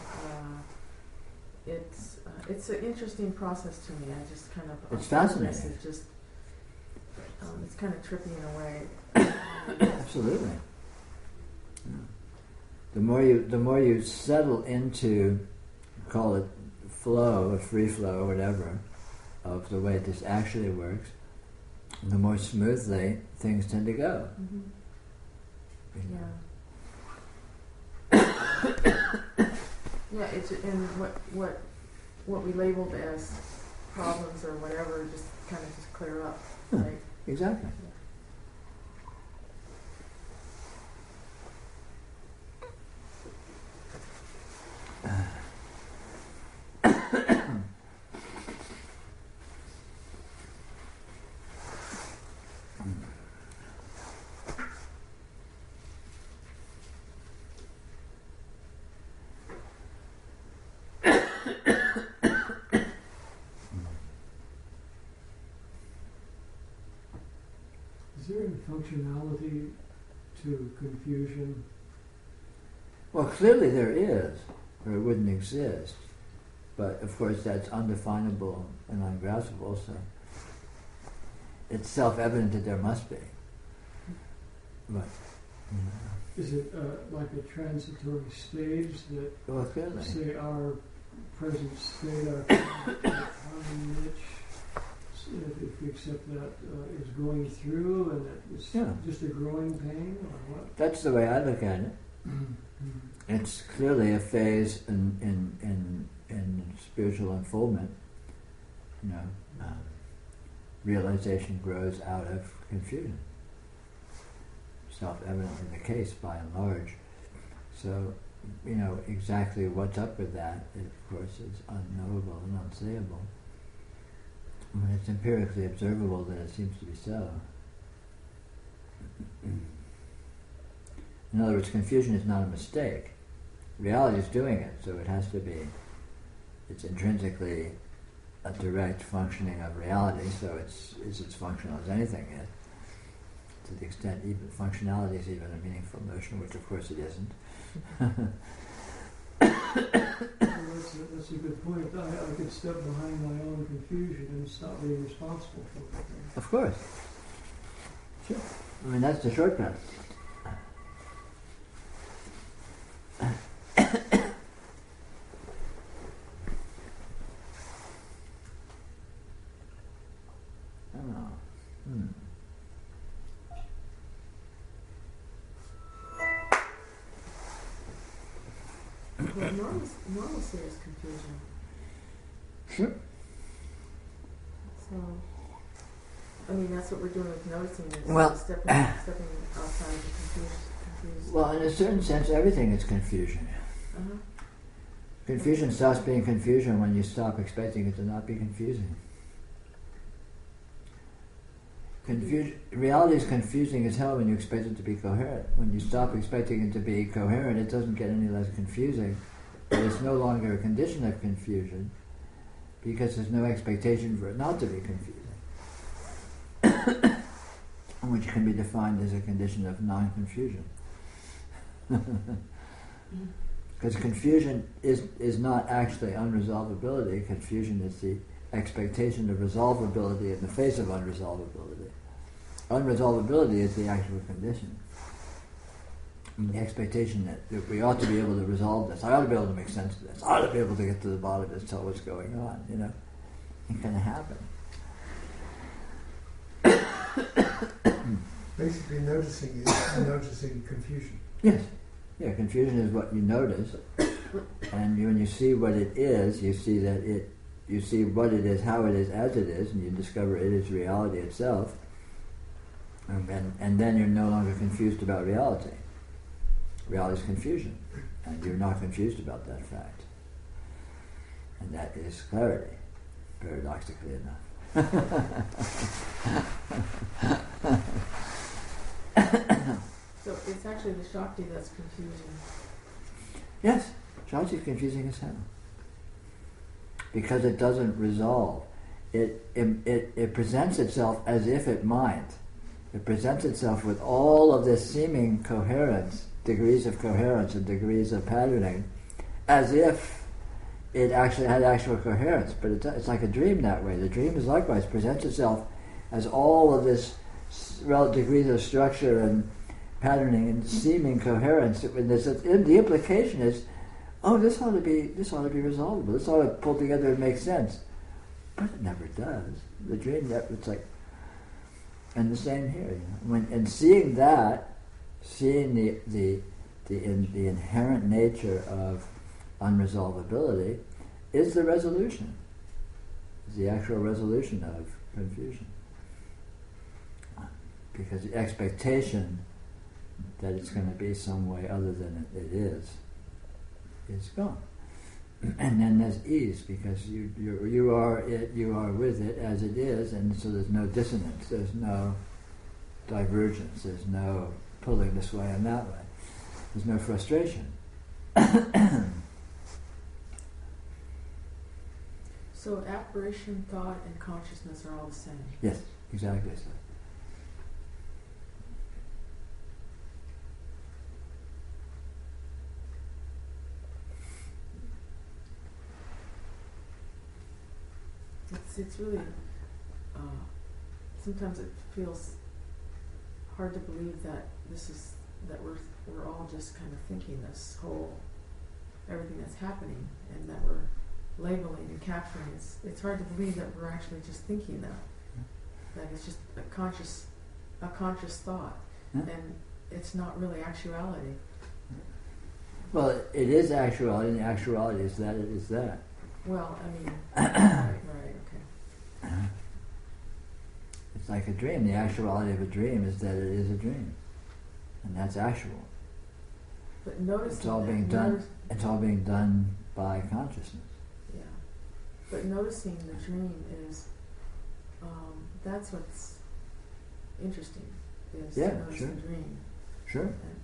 Speaker 4: it's an interesting process to me. I just kind of
Speaker 2: it's fascinating.
Speaker 4: It's just it's kind of trippy in a way.
Speaker 2: Absolutely. Yeah. The more you settle into, call it flow, or free flow, or whatever, of the way this actually works, the more smoothly things tend to go.
Speaker 4: Mm-hmm. Yeah. Yeah, it's and what we labeled as problems or whatever just kind of just clear up, right?
Speaker 2: Exactly.
Speaker 8: Is there any functionality to confusion?
Speaker 2: Well, clearly there is, or it wouldn't exist. But of course that's undefinable and ungraspable, so it's self-evident that there must be. But,
Speaker 8: Is it like a transitory stage that,
Speaker 2: well, clearly.
Speaker 8: say, our present state, our time niche, if we accept that, is going through, and that it's just a growing pain, or what?
Speaker 2: That's the way I look at it. It's clearly a phase in spiritual unfoldment. Realization grows out of confusion. Self-evidently the case by and large. So, exactly what's up with that, of course, is unknowable and unsayable. When it's empirically observable that it seems to be so. In other words, confusion is not a mistake. Reality is doing it, so it has to be. It's intrinsically a direct functioning of reality, so it's as functional as anything is. To the extent even functionality is even a meaningful notion, which of course it isn't.
Speaker 8: That's a good point. I could step behind my own confusion and stop being responsible for it.
Speaker 2: Of course. Sure. I mean, that's the shortcut.
Speaker 4: Well, normalcy is confusion.
Speaker 2: Sure.
Speaker 4: So, I mean, that's what we're doing with noticing is stepping outside of the confused.
Speaker 2: Well, in a certain sense, everything is confusion.
Speaker 4: Uh-huh.
Speaker 2: Confusion stops being confusion when you stop expecting it to not be confusing. Reality is confusing as hell when you expect it to be coherent. When you stop expecting it to be coherent, it doesn't get any less confusing. But it's no longer a condition of confusion because there's no expectation for it not to be confusing, which can be defined as a condition of non-confusion. Because confusion is not actually unresolvability. Confusion is the expectation of resolvability in the face of unresolvability. Unresolvability is the actual condition. And the expectation that we ought to be able to resolve this. I ought to be able to make sense of this. I ought to be able to get to the bottom of this, tell what's going on, It can happen.
Speaker 6: Basically, noticing is noticing confusion.
Speaker 2: Yes. Yeah, confusion is what you notice. And when you see what it is, you see that you see what it is, how it is, as it is, and you discover it is reality itself. And then you're no longer confused about reality. Reality is confusion, and you're not confused about that fact. And that is clarity, paradoxically enough.
Speaker 4: So it's actually the Shakti that's confusing.
Speaker 2: Yes, Shakti is confusing as hell. Because it doesn't resolve. It presents itself as if it might. It presents itself with all of this seeming coherence, degrees of coherence and degrees of patterning, as if it actually had actual coherence. But it's like a dream that way. The dream is likewise presents itself as all of this degrees of structure and patterning and seeming coherence. And the implication is, this ought to be resolvable. This ought to pull together and make sense. But it never does. The dream, it's like, and the same here. And seeing that, seeing the inherent nature of unresolvability is the resolution, is the actual resolution of confusion. Because the expectation that it's going to be some way other than it is gone. And then there's ease, because you are it, you are with it as it is, and so there's no dissonance, there's no divergence, there's no pulling this way and that way, there's no frustration.
Speaker 4: So aspiration, thought, and consciousness are all the same.
Speaker 2: Yes, exactly so.
Speaker 4: It's really, sometimes it feels hard to believe that that we're all just kind of thinking this whole, everything that's happening, and that we're labeling and capturing. It's hard to believe that we're actually just thinking that it's just a conscious thought, and it's not really actuality.
Speaker 2: Well, it is actuality, and the actuality is that it is that.
Speaker 4: Well, I mean, right, okay.
Speaker 2: It's like a dream. The actuality of a dream is that it is a dream, and that's actual.
Speaker 4: But notice
Speaker 2: it's all being done. It's all being done by consciousness.
Speaker 4: Yeah, but noticing the dream is that's what's interesting. Is to notice the dream.
Speaker 2: Sure.
Speaker 4: And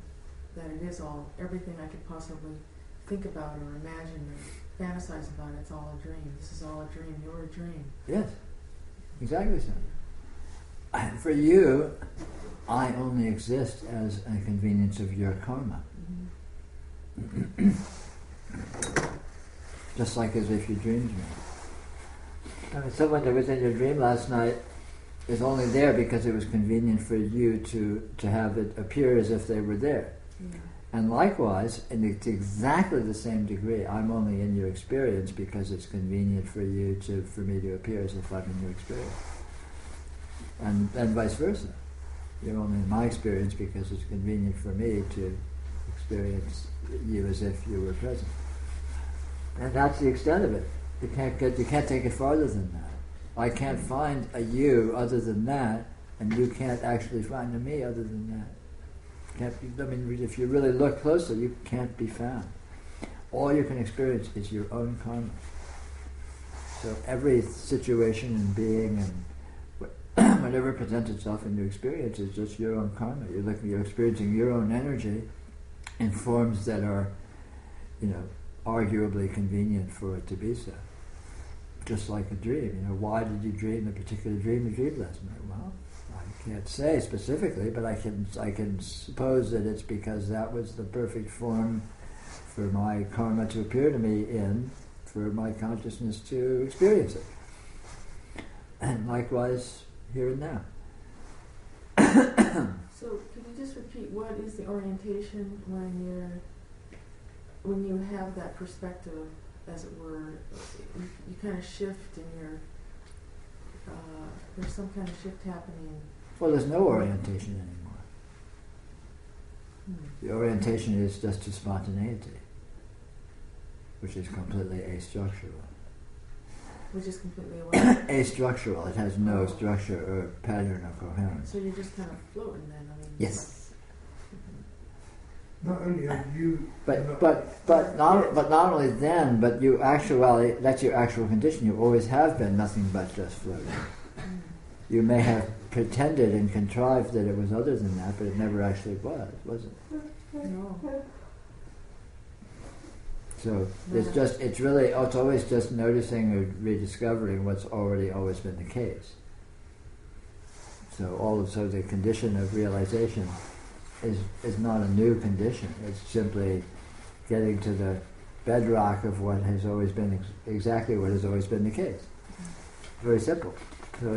Speaker 4: that it is all, everything I could possibly think about or imagine or fantasize about, it's all a dream. This is all a dream. You're a dream.
Speaker 2: Yes, exactly so. And for you, I only exist as a convenience of your karma. Mm-hmm. Just like as if you dreamed me. I mean, someone that was in your dream last night is only there because it was convenient for you to have it appear as if they were there. Yeah. And likewise, in exactly the same degree, I'm only in your experience because it's convenient for me to appear as if I'm in your experience. And vice versa. You're only in my experience because it's convenient for me to experience you as if you were present. And that's the extent of it. You can't take it farther than that. I can't find a you other than that, and you can't actually find a me other than that. If you really look closely, you can't be found. All you can experience is your own karma. So every situation and being and whatever presents itself in your experience is just your own karma. You're experiencing your own energy in forms that are, arguably convenient for it to be so. Just like a dream. Why did you dream the particular dream you dreamed last night? Well, I can't say specifically, but I can suppose that it's because that was the perfect form for my karma to appear to me in, for my consciousness to experience it. And likewise, here and now.
Speaker 4: So, can you just repeat what is the orientation when you have that perspective, as it were? You kind of shift in your. There's some kind of shift happening.
Speaker 2: Well, there's no orientation anymore. The orientation is just to spontaneity, which is completely astructural.
Speaker 4: Which is completely
Speaker 2: astructural. It has no structure or pattern or coherence.
Speaker 4: So you're just kind of floating then.
Speaker 2: Yes.
Speaker 6: Not only are you,
Speaker 2: but not only then, but you actually, that's your actual condition. You always have been nothing but just floating. You may have pretended and contrived that it was other than that, but it never actually was it?
Speaker 4: No.
Speaker 2: So it's always just noticing or rediscovering what's already always been the case. So the condition of realization is not a new condition. It's simply getting to the bedrock of what has always been exactly what has always been the case. Very simple. So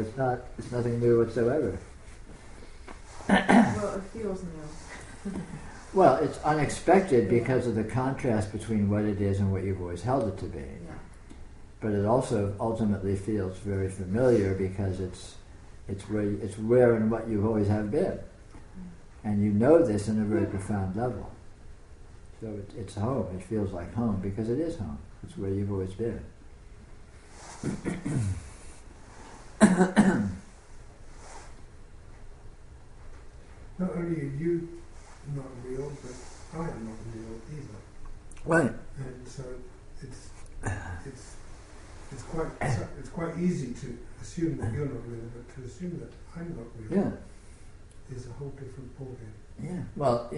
Speaker 2: it's nothing new whatsoever.
Speaker 4: Well, it feels new.
Speaker 2: Well, it's unexpected because of the contrast between what it is and what you've always held it to be.
Speaker 4: Yeah.
Speaker 2: But it also ultimately feels very familiar because it's where and what you always have been. And you know this in a very profound level. So it's home. It feels like home because it is home. It's where you've always been.
Speaker 6: Not only are you not real, but I am not real either.
Speaker 2: Right.
Speaker 6: And so it's quite easy to assume that you're not real, but to assume that I'm not real is a whole different ballgame.
Speaker 2: Yeah. Well,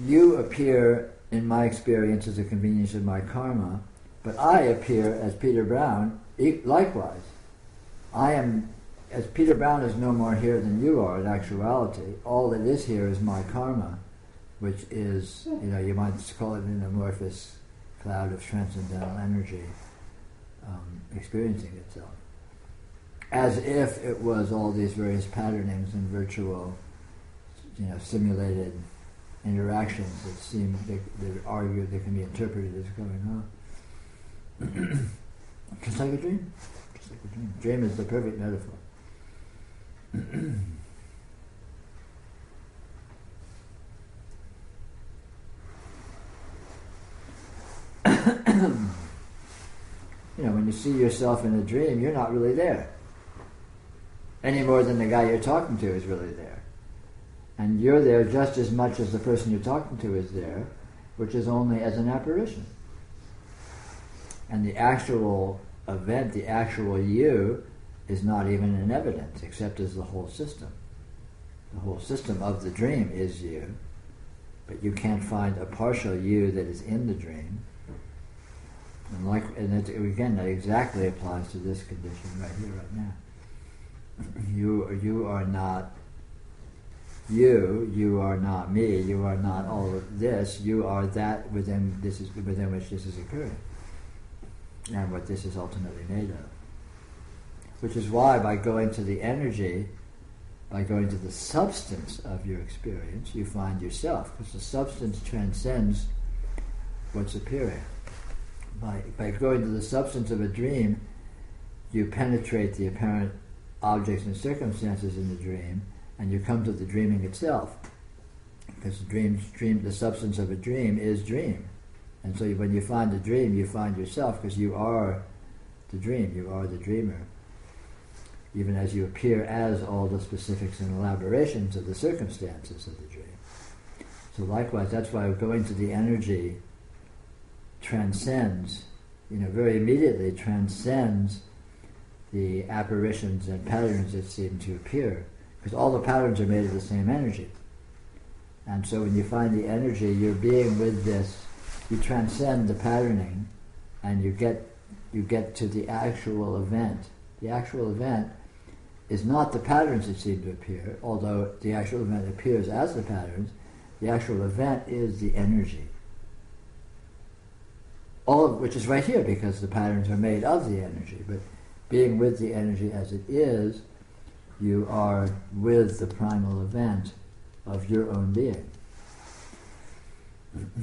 Speaker 2: you appear in my experience as a convenience of my karma, but I appear as Peter Brown likewise. I am, as Peter Brown is no more here than you are in actuality. All that is here is my karma, which is, you might call it an amorphous cloud of transcendental energy experiencing itself. As if it was all these various patternings and virtual, simulated interactions that seem, they can be interpreted as going on. Just like a dream. Just like a dream. Dream is the perfect metaphor. When you see yourself in a dream, you're not really there. Any more than the guy you're talking to is really there. And you're there just as much as the person you're talking to is there, which is only as an apparition. And the actual event, the actual you, is not even in evidence, except as the whole system. The whole system of the dream is you, but you can't find a partial you that is in the dream. And again, that exactly applies to this condition right here, right now. You are not you are not me, you are not all of this, you are that within which this is occurring. And what this is ultimately made of. Which is why by going to the energy, by going to the substance of your experience, you find yourself, because the substance transcends what's appearing. By going to the substance of a dream, you penetrate the apparent objects and circumstances in the dream, and you come to the dreaming itself. Because the substance of a dream is dream. And so when you find the dream, you find yourself, because you are the dream, you are the dreamer. Even as you appear as all the specifics and elaborations of the circumstances of the dream. So likewise, that's why going to the energy transcends, very immediately transcends the apparitions and patterns that seem to appear. Because all the patterns are made of the same energy. And so when you find the energy, you're being with this, you transcend the patterning, and you get to the actual event. The actual event is not the patterns that seem to appear, although the actual event appears as the patterns. The actual event is the energy. All of which is right here, because the patterns are made of the energy. But being with the energy as it is, you are with the primal event of your own being.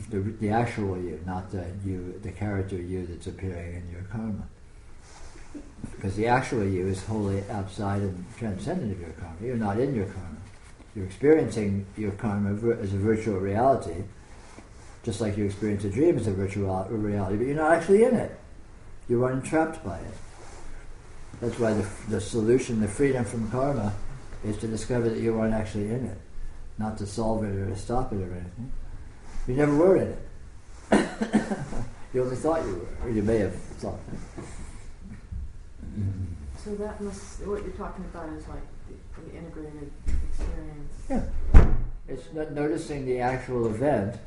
Speaker 2: The actual you, not the character you that's appearing in your karma. Because the actual you is wholly outside and transcendent of your karma. You're not in your karma. You're experiencing your karma as a virtual reality, just like you experience a dream as a virtual reality, but you're not actually in it. You are entrapped by it. That's why the solution, the freedom from karma, is to discover that you aren't actually in it. Not to solve it or to stop it or anything. You never were in it. You only thought you were, or you may have thought that.
Speaker 4: So that must, what you're talking about is like the integrated experience.
Speaker 2: Yeah. It's not noticing the actual event,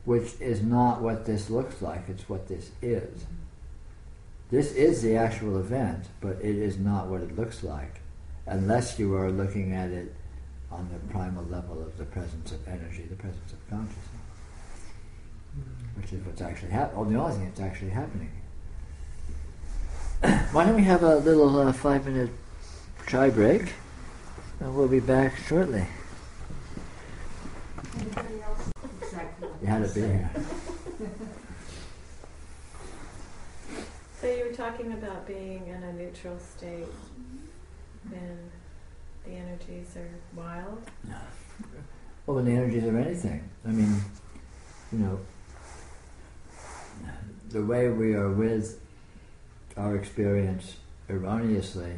Speaker 2: which is not what this looks like, it's what this is. This is the actual event, but it is not what it looks like, unless you are looking at it on the primal level of the presence of energy, the presence of consciousness, which is what's actually happening. The only thing that's actually happening. Why don't we have a little 5-minute chai break, and we'll be back shortly.
Speaker 3: Anybody else? Exactly.
Speaker 2: You had to be here.
Speaker 5: So you were talking about being in a neutral state when the energies are wild?
Speaker 2: Well, when the energies of anything. I mean, the way we are with our experience erroneously,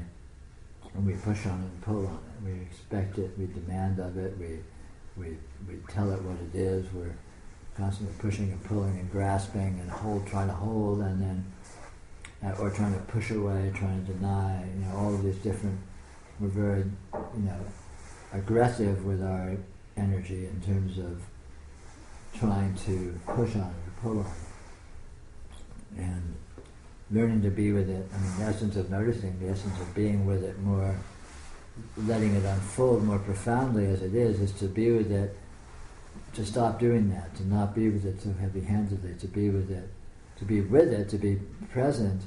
Speaker 2: and we push on it and pull on it. We expect it, we demand of it, we tell it what it is, we're constantly pushing and pulling and grasping and trying to hold, and then or trying to push away, trying to deny, all of these different, we're very, aggressive with our energy in terms of trying to push on it or pull on it. And learning to be with it, the essence of noticing, the essence of being with it more, letting it unfold more profoundly as it is to be with it, to stop doing that, to not be with it so heavy-handedly, to be with it, to be present,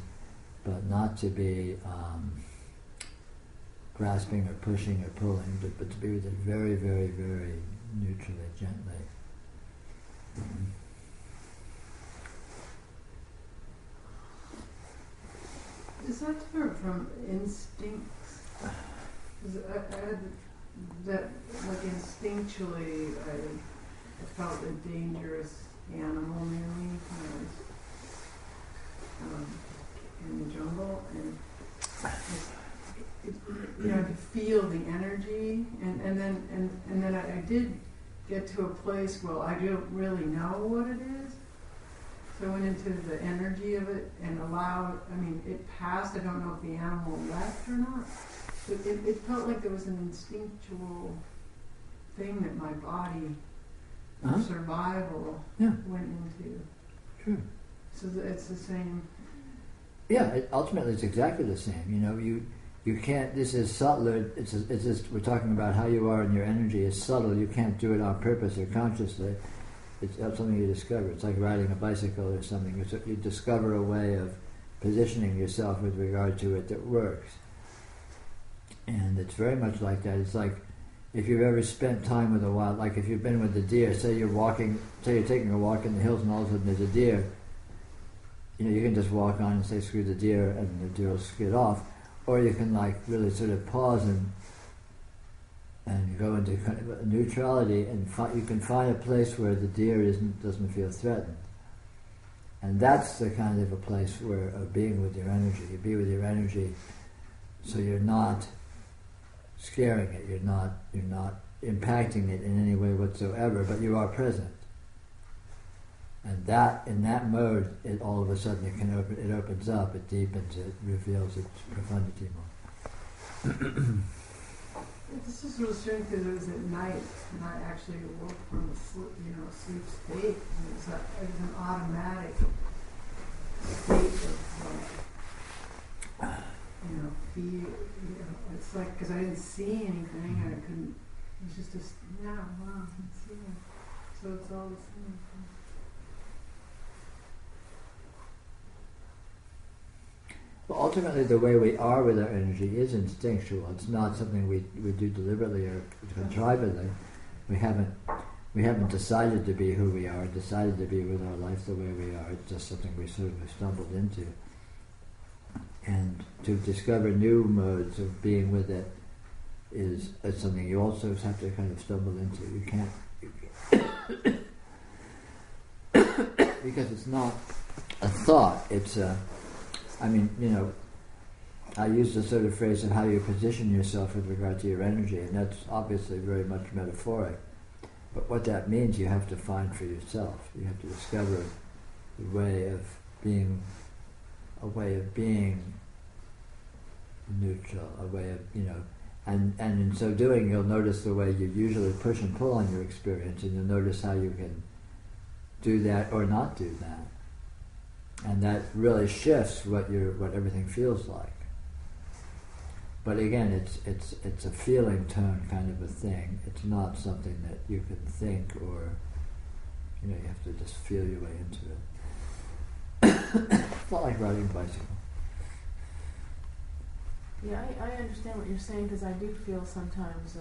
Speaker 2: but not to be grasping or pushing or pulling, but to be with it very, very, very neutrally, gently.
Speaker 7: Is that different from instincts? 'Cause I had that, like instinctually, I felt a dangerous animal near me when I was in the jungle, and I could feel the energy, and then I did get to a place where I don't really know what it is. So I went into the energy of it and allowed, it passed. I don't know if the animal left or not. But it felt like there was an instinctual thing that my body, survival, went into.
Speaker 2: Sure.
Speaker 7: So it's the same.
Speaker 2: Yeah, ultimately it's exactly the same. You can't, this is subtler, it's just, we're talking about how you are and your energy is subtle. You can't do it on purpose or consciously. It's something you discover. It's like riding a bicycle or something. You discover a way of positioning yourself with regard to it that works. And it's very much like that. It's like if you've ever spent time with a wild, like if you've been with a deer, say you're taking a walk in the hills and all of a sudden there's a deer, you can just walk on and say screw the deer and the deer will skid off. Or you can really sort of pause and go into kind of a neutrality, and you can find a place where the deer doesn't feel threatened. And that's the kind of a place of being with your energy. You be with your energy so you're not scaring it, you're not impacting it in any way whatsoever, but you are present. And that, in that mode, it all of a sudden it opens up, it deepens, it reveals its profundity more.
Speaker 7: This is real strange because it was at night and I actually awoke from a sleep state. And it was an automatic state of it's like, because I didn't see anything, I couldn't, it was just wow, I can see it. So it's all the same.
Speaker 2: Well, ultimately, the way we are with our energy is instinctual. It's not something we do deliberately or contrivedly. We haven't decided to be who we are, decided to be with our life the way we are. It's just something we sort of stumbled into. And to discover new modes of being with it is something you also have to kind of stumble into. You can't because it's not a thought. It's I use the sort of phrase of how you position yourself with regard to your energy, and that's obviously very much metaphoric. But what that means, you have to find for yourself. You have to discover the way of being neutral, a way of, and in so doing, you'll notice the way you usually push and pull on your experience, and you'll notice how you can do that or not do that. And that really shifts what everything feels like. But again, it's a feeling tone kind of a thing. It's not something that you can think or you have to just feel your way into it. It's not like riding a bicycle.
Speaker 4: Yeah, I understand what you're saying because I do feel sometimes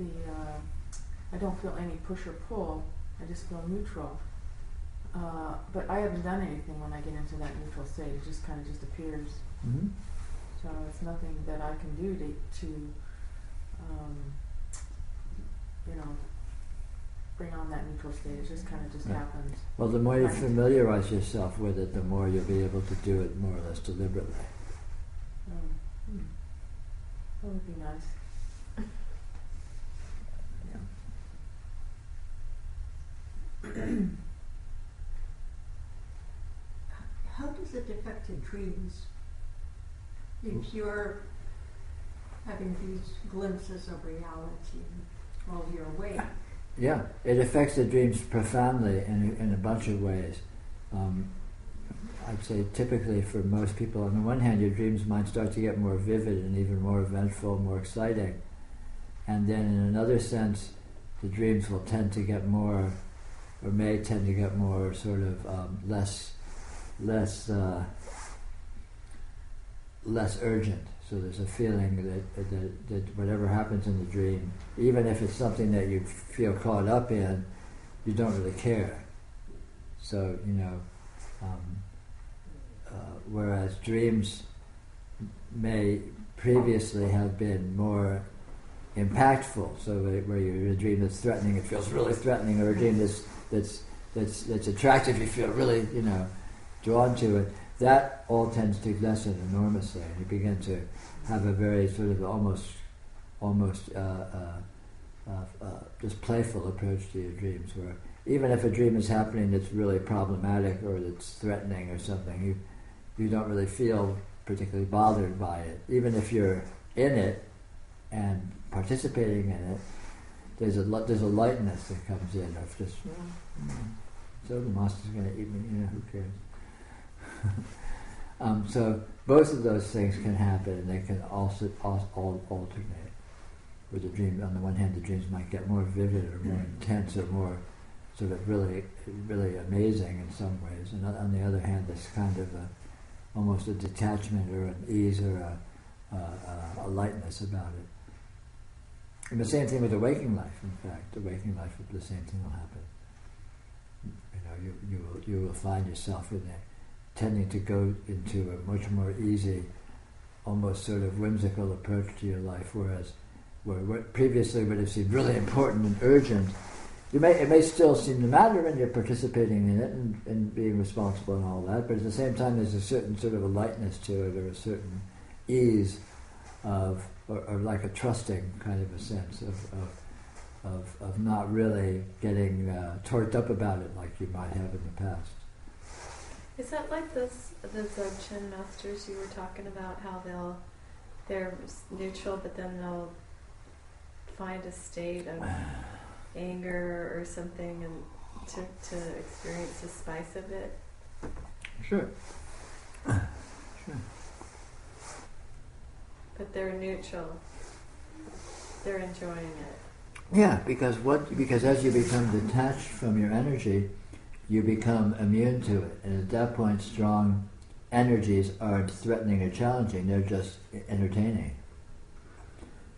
Speaker 4: I don't feel any push or pull. I just feel neutral. But I haven't done anything when I get into that neutral state. It just kind of just appears.
Speaker 2: Mm-hmm.
Speaker 4: So it's nothing that I can do to bring on that neutral state. It just kind of just
Speaker 2: Yeah.
Speaker 4: happens.
Speaker 2: Well, the more you
Speaker 4: Right.
Speaker 2: familiarize yourself with it, the more you'll be able to do it more or less deliberately.
Speaker 4: That would be nice.
Speaker 3: How does it affect your dreams? If you're having these glimpses of reality while you're awake.
Speaker 2: Yeah, it affects the dreams profoundly in a bunch of ways. I'd say typically for most people, on the one hand, your dreams might start to get more vivid and even more eventful, more exciting. And then in another sense, the dreams will tend to get more, or may tend to get more sort of less urgent. So there's a feeling that whatever happens in the dream, even if it's something that you feel caught up in, you don't really care. So, whereas dreams may previously have been more impactful, so where you're in a dream that's threatening, it feels really threatening, or a dream that's attractive, you feel really, drawn to it, that all tends to lessen enormously, and you begin to have a very sort of almost just playful approach to your dreams, where even if a dream is happening that's really problematic or that's threatening or something, you don't really feel particularly bothered by it. Even if you're in it and participating in it, there's a lightness that comes in of just, so the monster's going to eat me, who cares? So both of those things can happen, and they can also alternate. Where the dream, on the one hand, the dreams might get more vivid or more intense or more sort of really, really amazing in some ways, and on the other hand, there's kind of almost a detachment or an ease or a lightness about it. And the same thing with the waking life. In fact, the waking life, the same thing will happen. You will find yourself in there tending to go into a much more easy, almost sort of whimsical approach to your life, whereas what previously would have seemed really important and urgent, it may still seem to matter, and you're participating in it and being responsible and all that, but at the same time there's a certain sort of a lightness to it, or a certain ease of, or like a trusting kind of a sense of not really getting torqued up about it like you might have in the past.
Speaker 5: Is that like the Dzogchen masters you were talking about, how they're neutral, but then they'll find a state of anger or something and to experience the spice of it?
Speaker 2: Sure.
Speaker 5: But they're neutral. They're enjoying it.
Speaker 2: Yeah, because as you become detached from your energy, you become immune to it, and at that point strong energies aren't threatening or challenging, they're just entertaining.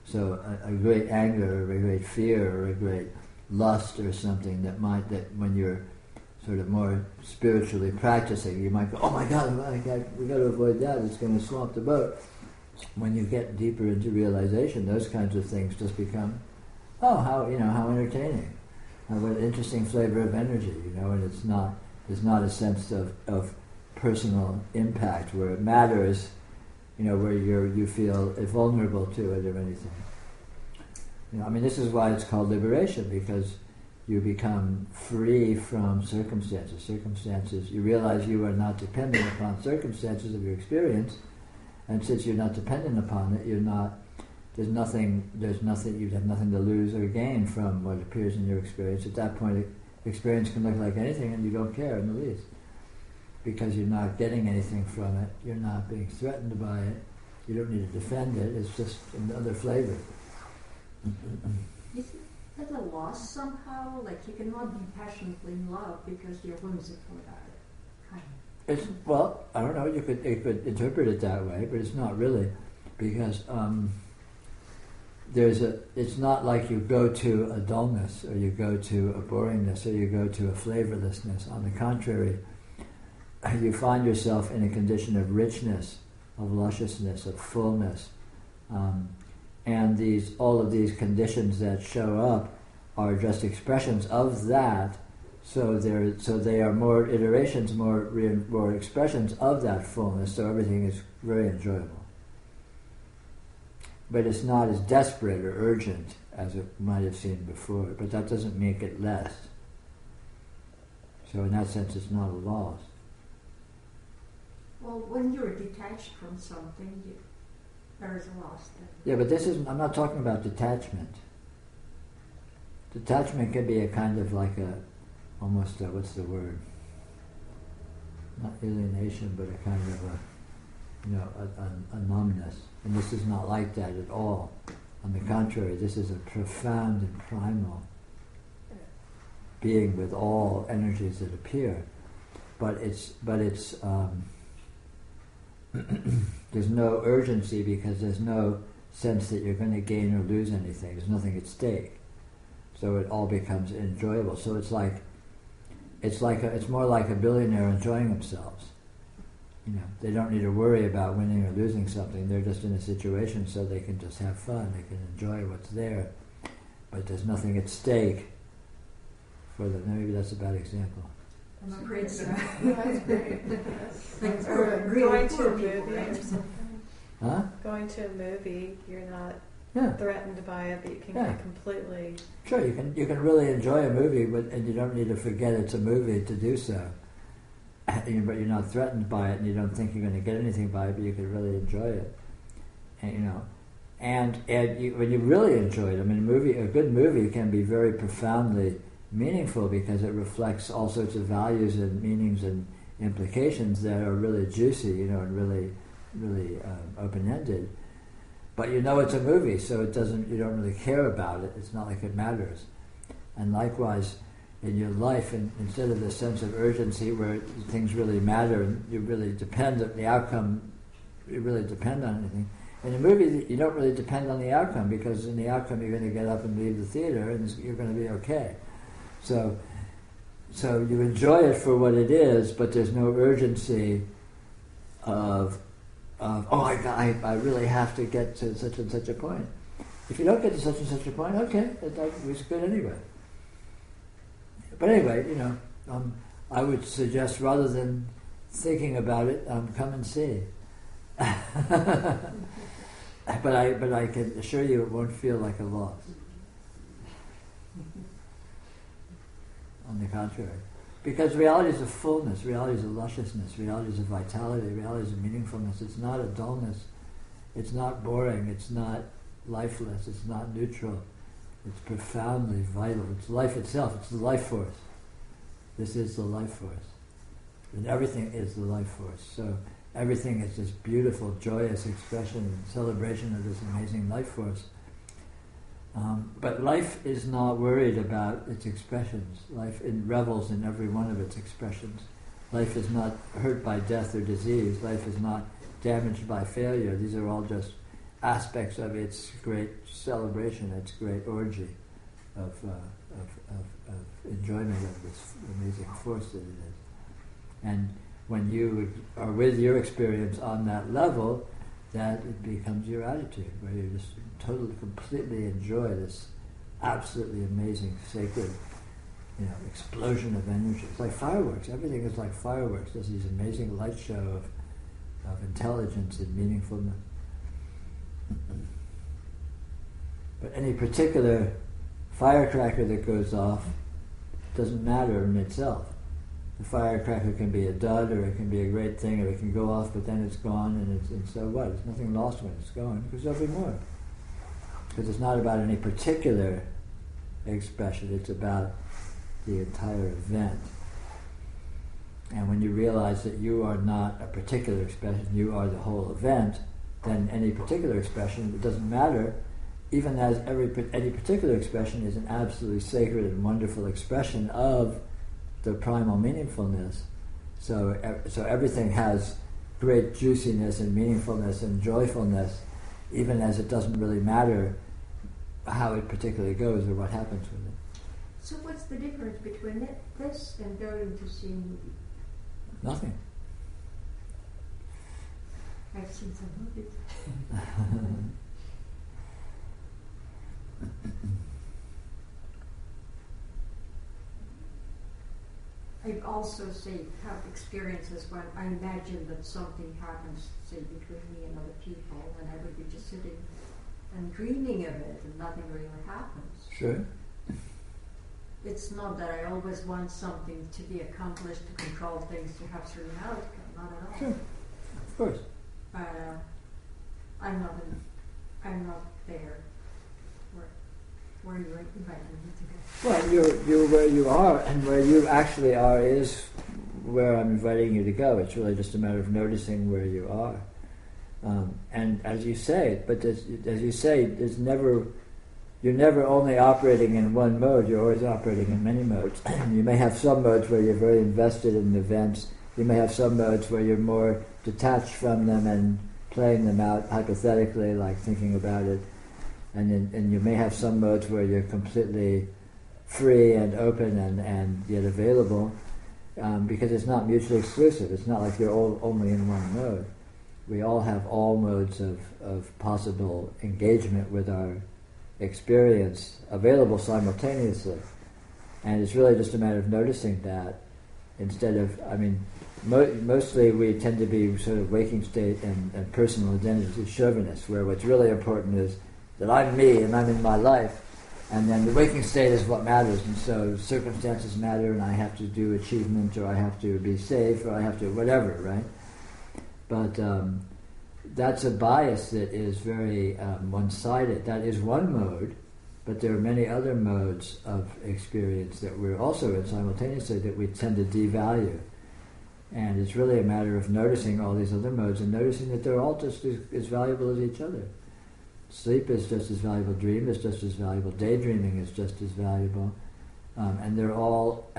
Speaker 2: So a great anger or a great fear or a great lust or something that when you're sort of more spiritually practicing, you might go, oh my God, we got to avoid that, it's going to swamp the boat. When you get deeper into realization, those kinds of things just become, how entertaining. What an interesting flavor of energy, and there's not a sense of personal impact where it matters, where you feel vulnerable to it or anything. This is why it's called liberation, because you become free from circumstances. Circumstances, you realize you are not dependent upon circumstances of your experience, and since you're not dependent upon it, there's nothing, you have nothing to lose or gain from what appears in your experience. At that point, experience can look like anything and you don't care in the least. Because you're not getting anything from it, you're not being threatened by it, you don't need to defend it, it's just another flavor.
Speaker 3: Is that a loss somehow? Like you cannot be passionately in love because you're whimsical about it.
Speaker 2: I don't know, you could interpret it that way, but it's not really, because it's not like you go to a dullness, or you go to a boringness, or you go to a flavorlessness. On the contrary, you find yourself in a condition of richness, of lusciousness, of fullness, and all of these conditions that show up are just expressions of that. So they are more iterations, more expressions of that fullness. So everything is very enjoyable. But it's not as desperate or urgent as it might have seemed before. But that doesn't make it less. So in that sense, it's not a loss.
Speaker 3: Well, when you're detached from something, there is a loss then.
Speaker 2: Yeah, but I'm not talking about detachment. Detachment can be a kind of like almost what's the word? Not alienation, but a kind of a numbness. And this is not like that at all. On the contrary, this is a profound and primal being with all energies that appear. But it's there's no urgency because there's no sense that you're going to gain or lose anything. There's nothing at stake. So it all becomes enjoyable. So it's more like a billionaire enjoying themselves. They don't need to worry about winning or losing something. They're just in a situation so they can just have fun. They can enjoy what's there. But there's nothing at stake for them. Maybe that's a bad example.
Speaker 3: I'm afraid so.
Speaker 4: That's great.
Speaker 3: Like,
Speaker 5: Going to a movie or something.
Speaker 2: Huh?
Speaker 5: Going to a movie, you're not
Speaker 2: Yeah.
Speaker 5: threatened by it, but you can
Speaker 2: Yeah.
Speaker 5: get completely.
Speaker 2: Sure, you can really enjoy a movie, and you don't need to forget it's a movie to do so. But you're not threatened by it, and you don't think you're going to get anything by it, but you can really enjoy it. And when you really enjoy it, a good movie can be very profoundly meaningful because it reflects all sorts of values and meanings and implications that are really juicy, and really, really open-ended. But it's a movie, so you don't really care about it. It's not like it matters. And likewise, in your life, instead of the sense of urgency where things really matter and you really depend on the outcome, you really depend on anything. In a movie, you don't really depend on the outcome because in the outcome you're going to get up and leave the theater and you're going to be okay. So you enjoy it for what it is, but there's no urgency of I really have to get to such and such a point. If you don't get to such and such a point, okay, that was good anyway. But anyway, I would suggest rather than thinking about it, come and see. But I can assure you it won't feel like a loss. On the contrary. Because reality is a fullness, reality is a lusciousness, reality is a vitality, reality is a meaningfulness. It's not a dullness. It's not boring. It's not lifeless. It's not neutral. It's profoundly vital. It's life itself. It's the life force. This is the life force. And everything is the life force. So everything is this beautiful, joyous expression and celebration of this amazing life force. But life is not worried about its expressions. Life revels in every one of its expressions. Life is not hurt by death or disease. Life is not damaged by failure. These are all just aspects of its great celebration, its great orgy of enjoyment of this amazing force that it is. And when you are with your experience on that level, that it becomes your attitude, where you just totally, completely enjoy this absolutely amazing, sacred, explosion of energy. It's like fireworks. Everything is like fireworks. There's these amazing light show of intelligence and meaningfulness. But any particular firecracker that goes off doesn't matter in itself. The firecracker can be a dud, or it can be a great thing, or it can go off, but then it's gone, and so what? There's nothing lost when it's gone, because there'll be more. Because it's not about any particular expression, it's about the entire event. And when you realize that you are not a particular expression, you are the whole event, then any particular expression, it doesn't matter, even as any particular expression is an absolutely sacred and wonderful expression of the primal meaningfulness. So everything has great juiciness and meaningfulness and joyfulness, even as it doesn't really matter how it particularly goes or what happens with it.
Speaker 3: So what's the difference between this and going to see a movie?
Speaker 2: Nothing.
Speaker 3: I've seen some movies. I also have experiences when I imagine that something happens, say, between me and other people, and I would be just sitting and dreaming of it, and nothing really happens.
Speaker 2: Sure.
Speaker 3: It's not that I always want something to be accomplished, to control things, to have certain outcome, not at all.
Speaker 2: Sure. Of course.
Speaker 3: But I'm not there where you're inviting me to go.
Speaker 2: Well, you're where you are, and where you actually are is where I'm inviting you to go. It's really just a matter of noticing where you are. And as you say, you're never only operating in one mode, you're always operating in many modes. You may have some modes where you're very invested in events, you may have some modes where you're more detached from them and playing them out hypothetically, like thinking about it, and you may have some modes where you're completely free and open and yet available, because it's not mutually exclusive. It's not like you're all only in one mode. We all have all modes of possible engagement with our experience available simultaneously, and it's really just a matter of noticing that instead of, mostly we tend to be sort of waking state and personal identity chauvinists, where what's really important is that I'm me and I'm in my life, and then the waking state is what matters, and so circumstances matter, and I have to do achievement, or I have to be safe, or I have to whatever, right? But that's a bias that is very one-sided. That is one mode, but there are many other modes of experience that we're also in simultaneously that we tend to devalue. And it's really a matter of noticing all these other modes and noticing that they're all just as valuable as each other. Sleep is just as valuable, dream is just as valuable, daydreaming is just as valuable, and they're all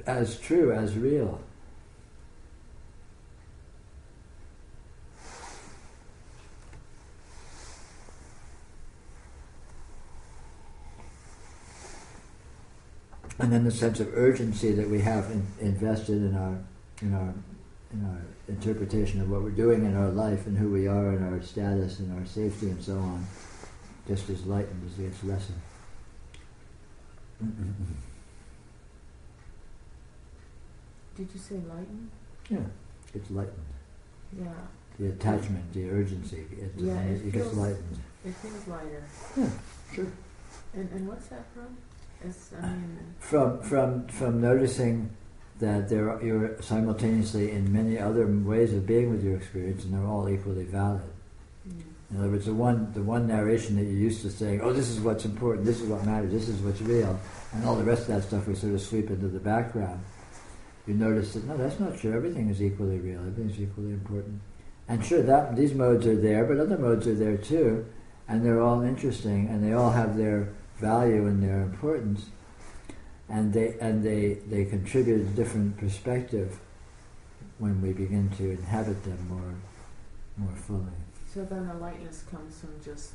Speaker 2: as true, as real. And then the sense of urgency that we have invested in our interpretation of what we're doing in our life and who we are and our status and our safety and so on, just as lightened as it gets lesser.
Speaker 4: Did you say lightened?
Speaker 2: Yeah, it's lightened.
Speaker 4: Yeah.
Speaker 2: The attachment, the urgency, it gets lightened.
Speaker 4: It feels lighter.
Speaker 2: Yeah, sure.
Speaker 4: And what's that from?
Speaker 2: From noticing that you're simultaneously in many other ways of being with your experience, and they're all equally valid.
Speaker 4: Mm.
Speaker 2: In other words, the one narration that you're used to saying, oh, this is what's important, this is what matters, this is what's real, and all the rest of that stuff we sort of sweep into the background. You notice that, no, that's not true, everything is equally real, everything is equally important. And sure, these modes are there, but other modes are there too, and they're all interesting, and they all have their value and their importance, and they contribute a different perspective when we begin to inhabit them more fully.
Speaker 4: So then the lightness comes from just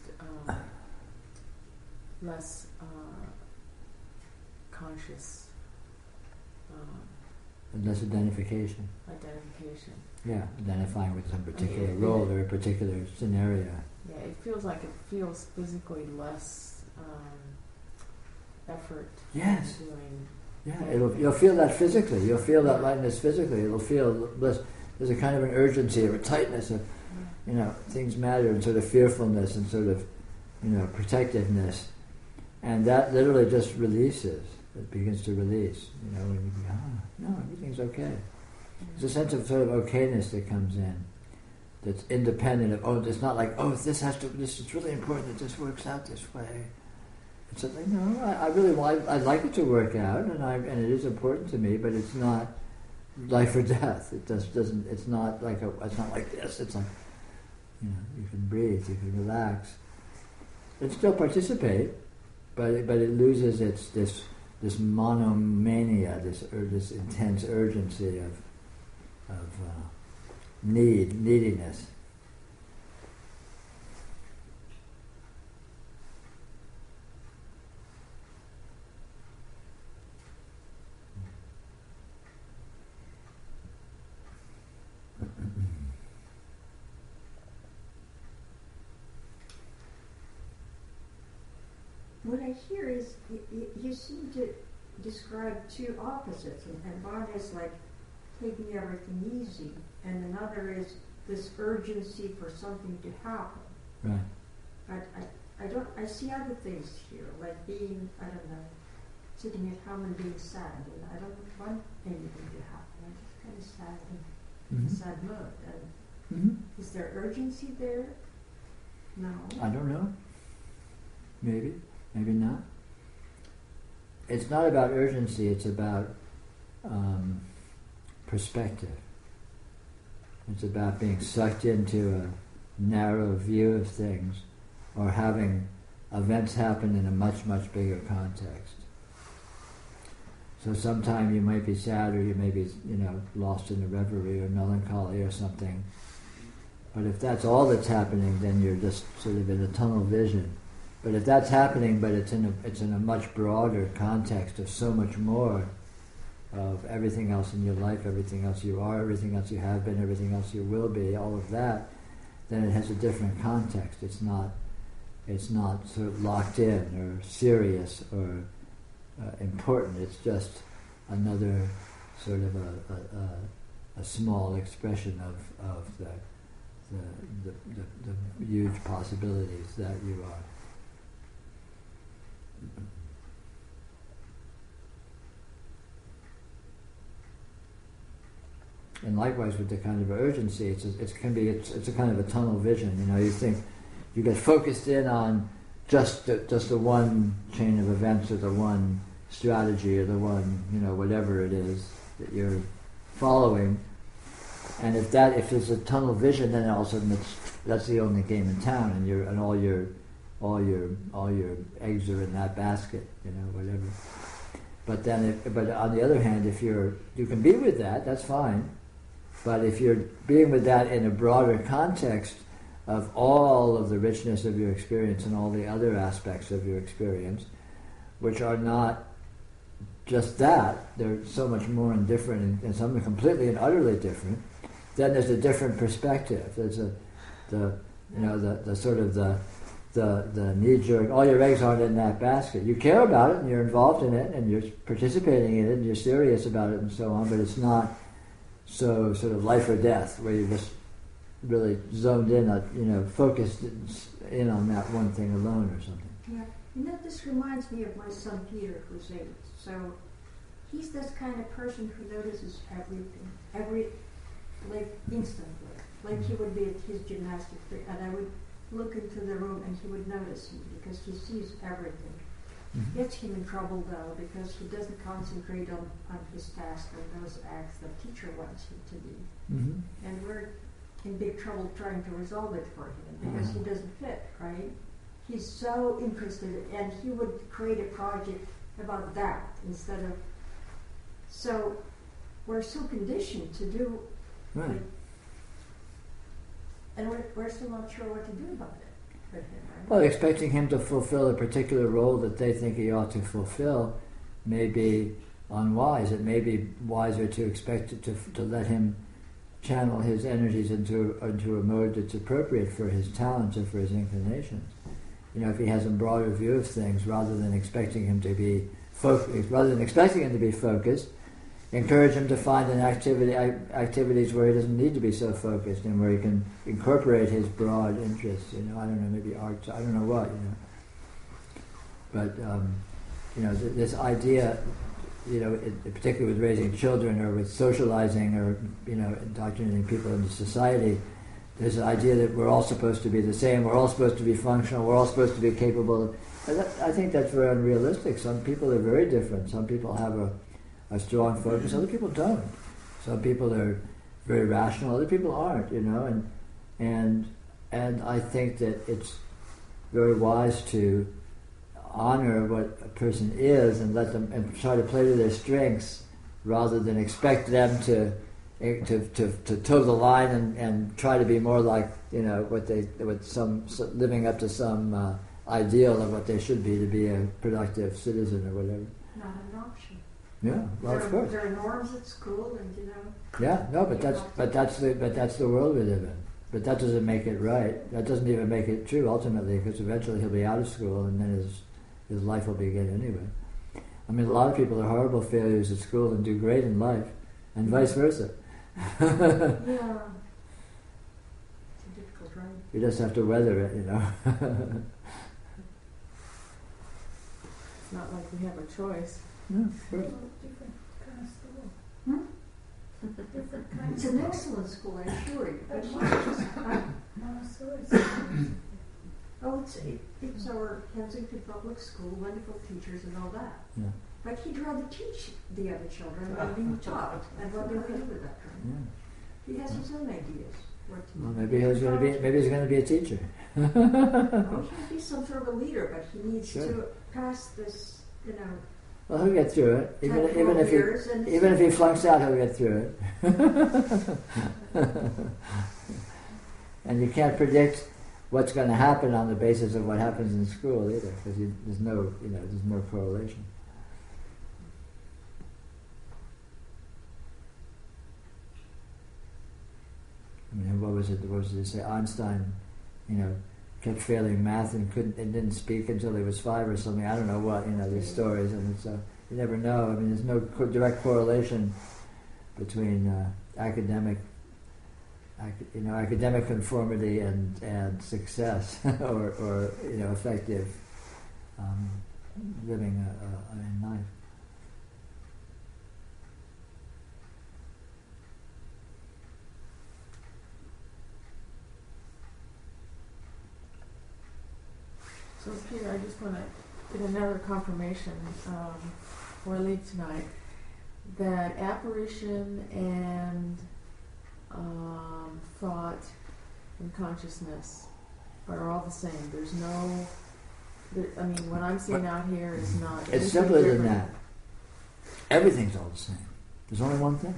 Speaker 4: less conscious
Speaker 2: And less identification.
Speaker 4: Identification.
Speaker 2: Yeah, identifying with some particular role or a particular scenario.
Speaker 4: Yeah, it feels physically less effort.
Speaker 2: Yes.
Speaker 4: Doing.
Speaker 2: Yeah, you'll feel that physically. You'll feel that lightness physically. It'll feel less. There's a kind of an urgency or a tightness of, things matter, and sort of fearfulness and sort of, protectiveness, and that literally just releases. It begins to release. When you go, no, everything's okay. There's a sense of sort of okayness that comes in, that's independent of, it's not like, this is really important that this works out this way. It's like, no, I'd like it to work out, and it is important to me, but it's not life or death. It doesn't. It's not like this. It's like, you can breathe, you can relax, and still participate, but it loses this monomania, this intense urgency of neediness.
Speaker 3: What I hear is you seem to described two opposites, and one is like taking everything easy, and another is this urgency for something to happen.
Speaker 2: Right.
Speaker 3: But I see other things here, like being, I don't know, sitting at home and being sad, and I don't want anything to happen. I'm just kind of sad in a sad mood. And is there urgency there? No.
Speaker 2: I don't know. Maybe, maybe not. It's not about urgency, it's about perspective. It's about being sucked into a narrow view of things, or having events happen in a much, much bigger context. So sometime you might be sad, or you may be, lost in a reverie or melancholy or something. But if that's all that's happening, then you're just sort of in a tunnel vision. But if that's happening, but it's in a much broader context of so much more of everything else in your life, everything else you are, everything else you have been, everything else you will be, all of that, then it has a different context. It's not sort of locked in or serious or important. It's just another sort of a small expression of the huge possibilities that you are. And likewise with the kind of urgency, it's a kind of a tunnel vision. You think you get focused in on just the one chain of events, or the one strategy, or the one whatever it is that you're following. And if there's a tunnel vision, then all of a sudden that's the only game in town, and all your eggs are in that basket, whatever. But but on the other hand, if you can be with that, that's fine. But if you're being with that in a broader context of all of the richness of your experience and all the other aspects of your experience, which are not just that, they're so much more and different, and something completely and utterly different, then there's a different perspective. There's the sort of the knee-jerk, all your eggs aren't in that basket. You care about it, and you're involved in it, and you're participating in it, and you're serious about it, and so on, but it's not so sort of life or death, where you're just really zoned in, focused in on that one thing alone or something.
Speaker 3: Yeah, this reminds me of my son Peter, who's 8. So he's this kind of person who notices everything, instantly. Like he would be at his gymnastics, and I would look into the room and he would notice me because he sees everything. Gets him in trouble though, because he doesn't concentrate on his task and those acts the teacher wants him to do. And we're in big trouble trying to resolve it for him because he doesn't fit, right? He's so interested, and he would create a project about that instead of... So we're so conditioned to do...
Speaker 2: Right.
Speaker 3: And we're still not sure what to do about it. Him, right?
Speaker 2: Well, expecting him to fulfill a particular role that they think he ought to fulfill may be unwise. It may be wiser to expect it to let him channel his energies into a mode that's appropriate for his talents and for his inclinations. If he has a broader view of things, rather than expecting him to be focused, encourage him to find activities where he doesn't need to be so focused, and where he can incorporate his broad interests. I don't know, maybe arts. I don't know what. But this idea, particularly with raising children or with socializing or indoctrinating people into society, there's an idea that we're all supposed to be the same. We're all supposed to be functional. We're all supposed to be capable. I think that's very unrealistic. Some people are very different. Some people have a strong focus. Other people don't. Some people are very rational. Other people aren't. And I think that it's very wise to honor what a person is and let them and try to play to their strengths, rather than expect them to toe the line and try to be more like living up to some ideal of what they should be to be a productive citizen or whatever.
Speaker 3: Not an option.
Speaker 2: Yeah, well, of course.
Speaker 3: There are norms at school, and
Speaker 2: Yeah, no, but that's the world we live in. But that doesn't make it right. That doesn't even make it true ultimately, because eventually he'll be out of school, and then his life will begin anyway. I mean, a lot of people are horrible failures at school and do great in life, and vice versa.
Speaker 3: Yeah. It's a difficult ride.
Speaker 2: You just have to weather it,
Speaker 4: It's not like we have a choice.
Speaker 2: No, of course.
Speaker 7: Different kind of school.
Speaker 3: Different kinds. It's an excellent school, I assure you. But
Speaker 7: Montessori.
Speaker 3: it's our Kensington Public School, wonderful teachers and all that.
Speaker 2: Yeah.
Speaker 3: But he'd rather teach the other children than being taught, and what do we do with that kind?
Speaker 2: Yeah.
Speaker 3: He has his own ideas. What to
Speaker 2: Well,
Speaker 3: do.
Speaker 2: maybe he's going to be a teacher.
Speaker 3: Oh, he'll be some sort of a leader, but he needs
Speaker 2: Sure.
Speaker 3: to pass this,
Speaker 2: Well, he'll get through it. Even
Speaker 3: years.
Speaker 2: if he flunks out, he'll get through it. And you can't predict what's going to happen on the basis of what happens in school either, because there's no correlation. I mean, what was it they say? Einstein, kept failing math and didn't speak until he was 5 or something. I don't know what, these stories, and it's you never know. I mean, there's no direct correlation between academic conformity and success or effective living in life.
Speaker 4: So Peter, I just want to get another confirmation before I leave tonight that apparition and thought and consciousness are all the same. There's no, what I'm seeing out here is not.
Speaker 2: It's simpler than that. Everything's all the same. There's only one thing.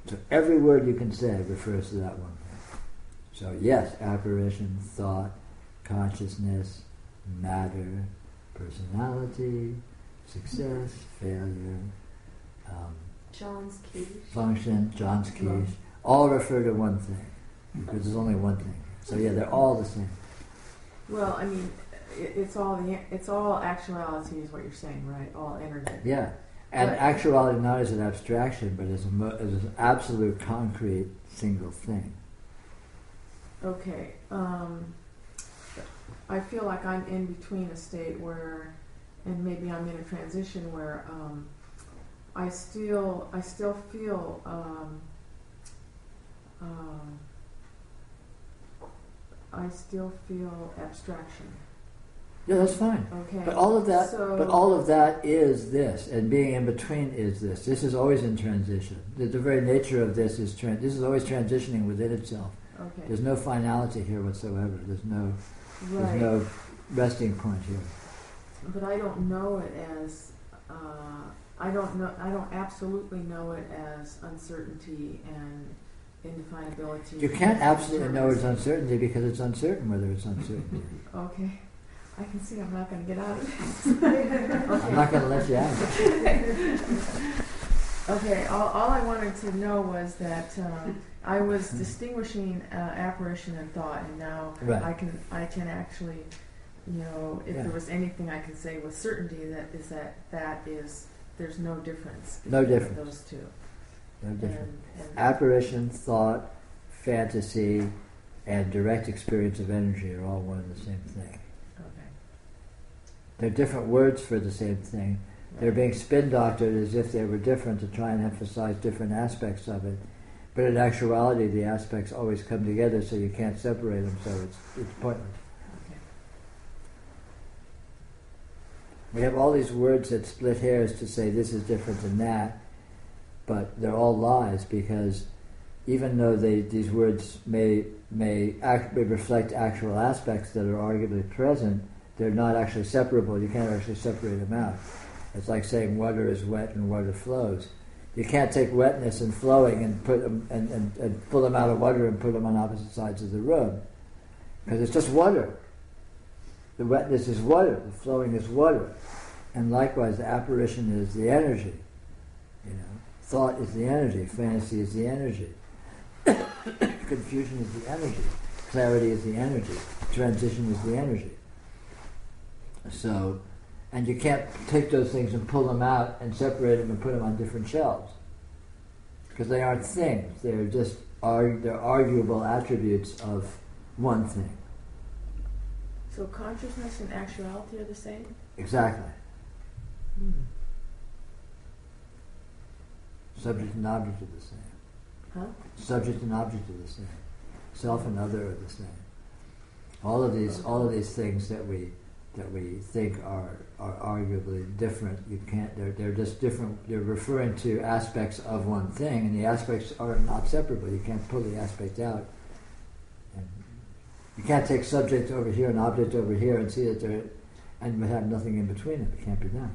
Speaker 2: So every word you can say refers to that one thing. So yes, apparition, thought, consciousness, matter, personality, success, failure,
Speaker 5: John's keys.
Speaker 2: function, John's keys, all refer to one thing, because there's only one thing. So yeah, they're all the same.
Speaker 4: Well, it's all actuality is what you're saying, right? All energy.
Speaker 2: Yeah, and actuality not as an abstraction, but as an absolute, concrete, single thing.
Speaker 4: Okay. I feel like I'm in between a state where, and maybe I'm in a transition where I still feel abstraction.
Speaker 2: Yeah, that's fine.
Speaker 4: Okay.
Speaker 2: But all of that is this, and being in between is this. This is always in transition. The very nature of this is this is always transitioning within itself.
Speaker 4: Okay.
Speaker 2: There's no finality here whatsoever. There's no resting point here.
Speaker 4: But I don't know it as I don't absolutely know it as uncertainty and indefinability.
Speaker 2: You can't absolutely know it's uncertainty because it's uncertain whether it's uncertainty.
Speaker 4: Okay. I can see I'm not going to get out of this.
Speaker 2: I'm not going to let you out.
Speaker 4: Okay, all I wanted to know was that I was distinguishing apparition and thought, and now
Speaker 2: Right.
Speaker 4: I can actually, if there was anything I could say with certainty, that is there's no difference
Speaker 2: No
Speaker 4: between
Speaker 2: difference.
Speaker 4: those two.
Speaker 2: No difference.
Speaker 4: And
Speaker 2: Apparition, thought, fantasy, and direct experience of energy are all one and the same thing.
Speaker 4: okay.
Speaker 2: They're different words for the same thing. They're
Speaker 4: Right.
Speaker 2: being spin-doctored as if they were different to try and emphasize different aspects of it. But in actuality, the aspects always come together, so you can't separate them, so it's pointless.
Speaker 4: Okay.
Speaker 2: We have all these words that split hairs to say this is different than that, but they're all lies, because even though these words may reflect actual aspects that are arguably present, they're not actually separable. You can't actually separate them out. It's like saying water is wet and water flows. You can't take wetness and flowing and put them and pull them out of water and put them on opposite sides of the room, because it's just water. The wetness is water. The flowing is water, and likewise, the apparition is the energy. Thought is the energy. Fantasy is the energy. Confusion is the energy. Clarity is the energy. Transition is the energy. So, And you can't take those things and pull them out and separate them and put them on different shelves. Because they aren't things. They're just they're arguable attributes of one thing.
Speaker 4: So consciousness and actuality are the same?
Speaker 2: Exactly. Subject and object are the same.
Speaker 4: Huh?
Speaker 2: Subject and object are the same. Self and other are the same. All of these things that we think are arguably different, you can't. They're just different. They're referring to aspects of one thing, and the aspects are not separable. You can't pull the aspect out. And you can't take subject over here and object over here and see that they're, and have nothing in between them. It can't be done.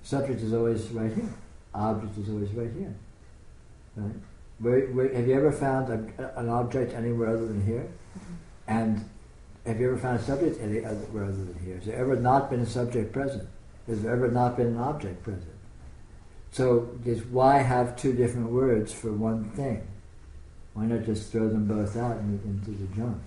Speaker 2: Subject is always right here. Object is always right here. Right? Where, have you ever found an object anywhere other than here?
Speaker 4: Mm-hmm.
Speaker 2: And have you ever found a subject anywhere other than here? Has there ever not been a subject present? Has there ever not been an object present? So why have two different words for one thing? Why not just throw them both out into the junk?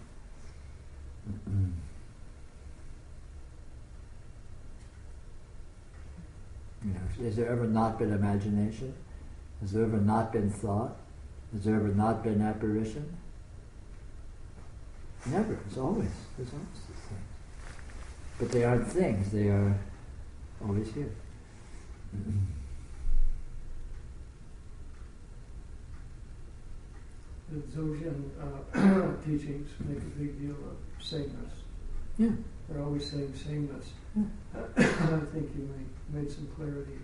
Speaker 2: You know, has there ever not been imagination? Has there ever not been thought? Has there ever not been apparition? Never. There's always these things. But they aren't things. They are always here.
Speaker 8: The Dzogchen teachings make a big deal of sameness.
Speaker 2: Yeah.
Speaker 8: They're always saying sameness.
Speaker 2: Yeah.
Speaker 8: I think you made some clarity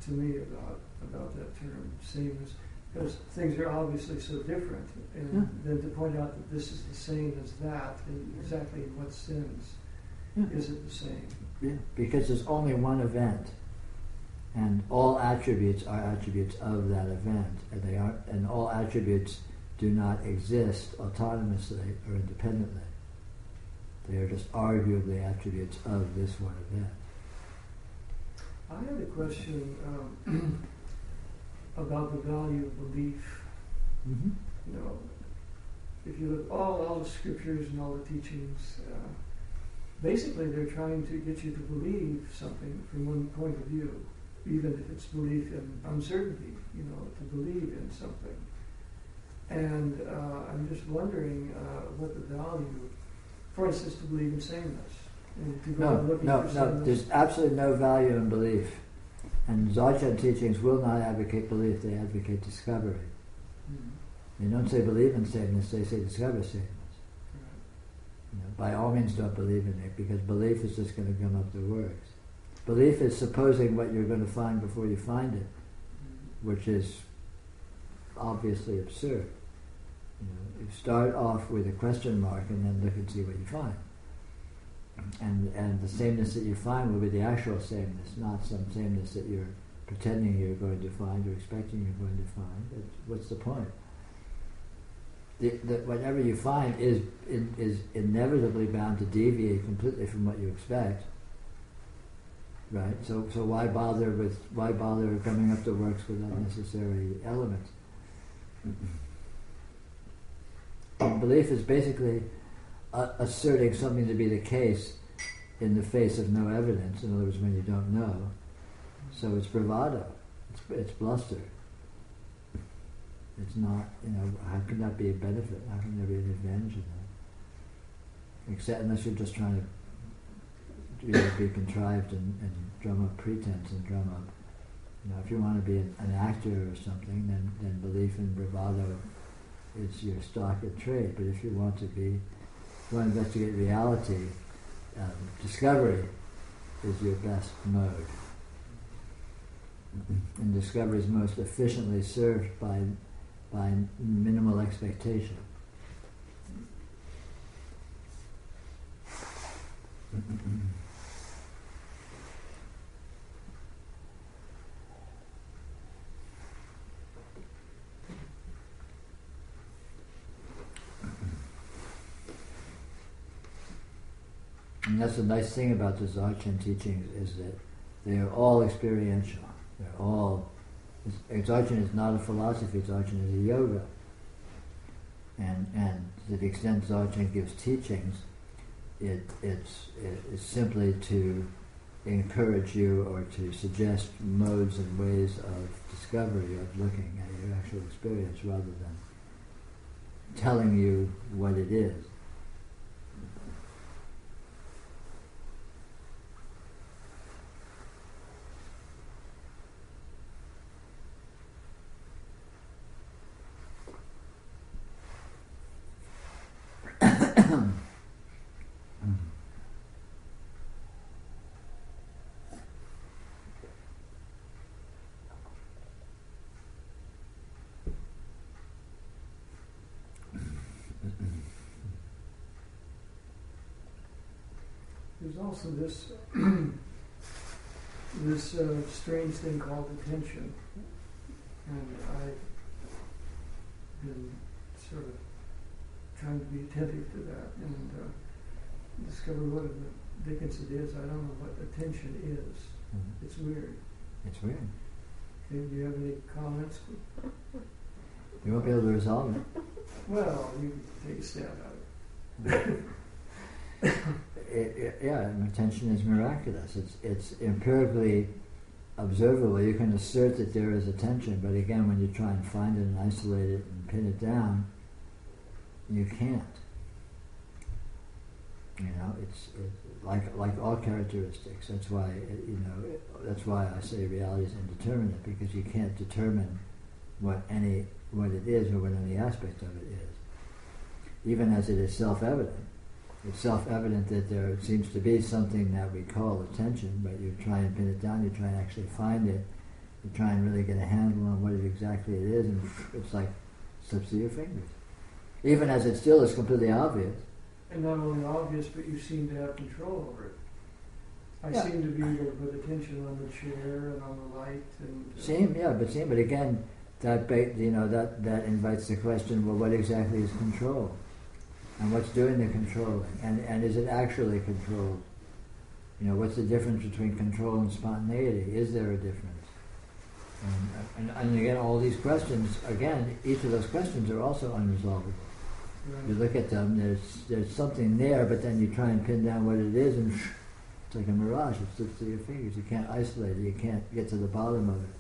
Speaker 8: to me about that term, sameness, because things are obviously so different, and then to point out that this is the same as that, and exactly in what sense is it the same?
Speaker 2: Yeah, because there's only one event, and all attributes are attributes of that event, and all attributes do not exist autonomously or independently. They are just arguably attributes of this one event.
Speaker 8: I had a question about the value of belief.
Speaker 2: Mm-hmm.
Speaker 8: You know, if you look all the scriptures and all the teachings, basically they're trying to get you to believe something from one point of view, even if it's belief in uncertainty. You know, to believe in something. And I'm just wondering what the value, for instance, to believe in sameness. And to go looking for sameness.
Speaker 2: No. There's absolutely no value in belief. And Dzogchen teachings will not advocate belief, they advocate discovery. They don't say believe in sameness, they say discover sameness. You know, by all means don't believe in it, because belief is just going to gum up the works. Belief is supposing what you're going to find before you find it, which is obviously absurd. You know, you start off with a question mark and then look and see what you find. And the sameness that you find will be the actual sameness, not some sameness that you're pretending you're going to find or expecting you're going to find. What's the point? Whatever you find is inevitably bound to deviate completely from what you expect. Right? So why bother coming up the works with unnecessary elements? And belief is basically asserting something to be the case in the face of no evidence. In other words, when you don't know. So it's bravado. It's bluster. It's not, how can that be a benefit? How can there be an advantage in that? Except unless you're just trying to be contrived and drum up pretense and drum up. If you want to be an actor or something, then belief in bravado is your stock in trade. But if you want to investigate reality, discovery is your best mode. And discovery is most efficiently served by minimal expectation. And that's the nice thing about the Dzogchen teachings, is that they are all experiential. Dzogchen is not a philosophy, Dzogchen is a yoga. And to the extent Dzogchen gives teachings, it's simply to encourage you or to suggest modes and ways of discovery, of looking at your actual experience, rather than telling you what it is.
Speaker 8: There's also this strange thing called attention, and I've been sort of trying to be attentive to that and discover what the dickens it is. I don't know what attention is.
Speaker 2: Mm-hmm.
Speaker 8: It's weird.
Speaker 2: It's weird.
Speaker 8: Do you have any comments?
Speaker 2: You won't be able to resolve it.
Speaker 8: Well, you can take a stab at it.
Speaker 2: Yeah, attention is miraculous. It's empirically observable. You can assert that there is attention, but again, when you try and find it and isolate it and pin it down, you can't. You know, it's like all characteristics. That's why that's why I say reality is indeterminate, because you can't determine what it is or what any aspect of it is, even as it is self-evident. It's self-evident that there seems to be something that we call attention, but you try and pin it down, you try and actually find it, you try and really get a handle on what exactly it is, and it's like slips through your fingers. Even as it still is completely obvious.
Speaker 8: And not only obvious, but you seem to have control over it. I
Speaker 2: Yeah.
Speaker 8: seem to be able to put attention on the chair and on the light and...
Speaker 2: But again, that invites the question, well, what exactly is control? And what's doing the controlling? And is it actually controlled? You know, what's the difference between control and spontaneity? Is there a difference? And again, all these questions, again, each of those questions are also unresolvable.
Speaker 8: Right.
Speaker 2: You look at them, there's something there, but then you try and pin down what it is, and it's like a mirage. It slips through your fingers. You can't isolate it. You can't get to the bottom of it.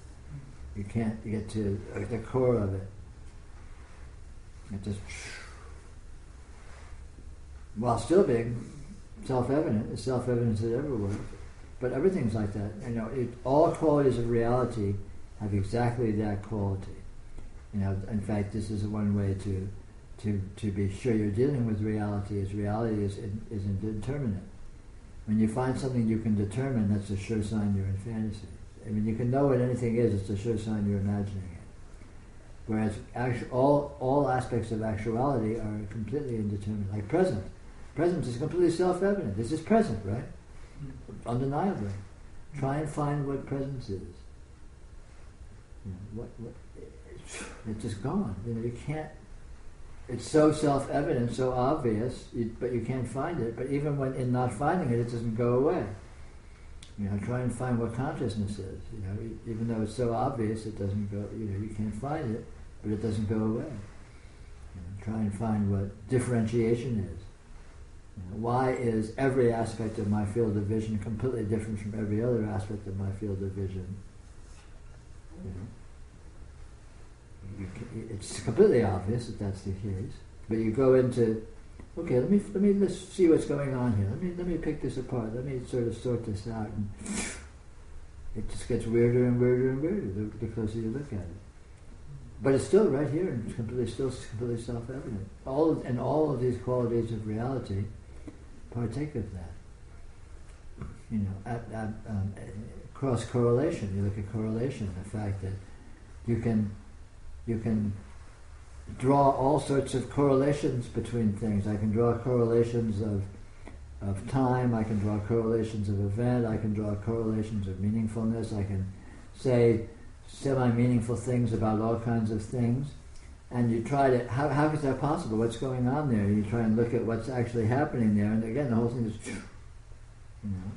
Speaker 2: You can't get to the core of it. It just... While still being self-evident, as self-evident as it ever was. But everything's like that. You know, all qualities of reality have exactly that quality. You know, in fact, this is one way to be sure you're dealing with reality is indeterminate. When you find something you can determine, that's a sure sign you're in fantasy. I mean, you can know what anything is, it's a sure sign you're imagining it. Whereas all aspects of actuality are completely indeterminate. Like present. Present is completely self-evident. This is present, right? Undeniably. Try and find what presence is. You know, it's just gone. You know, you can't. It's so self-evident, so obvious, but you can't find it. But even when in not finding it, it doesn't go away. You know, try and find what consciousness is. You know, even though it's so obvious, it doesn't go. You know, you can't find it, but it doesn't go away. You know, try and find what differentiation is. You know, why is every aspect of my field of vision completely different from every other aspect of my field of vision? You know, it's completely obvious that that's the case. But you go into, okay, let's see what's going on here. Let me pick this apart. Let me sort of sort this out. And it just gets weirder and weirder and weirder the closer you look at it. But it's still right here, and it's completely self-evident. All of these qualities of reality partake of that. You know, cross correlation. You look at correlation, the fact that you can draw all sorts of correlations between things. I can draw correlations of time. I can draw correlations of event. I can draw correlations of meaningfulness. I can say semi-meaningful things about all kinds of things. And you try to, how is that possible? What's going on there? You try and look at what's actually happening there, and again, the whole thing is, you know,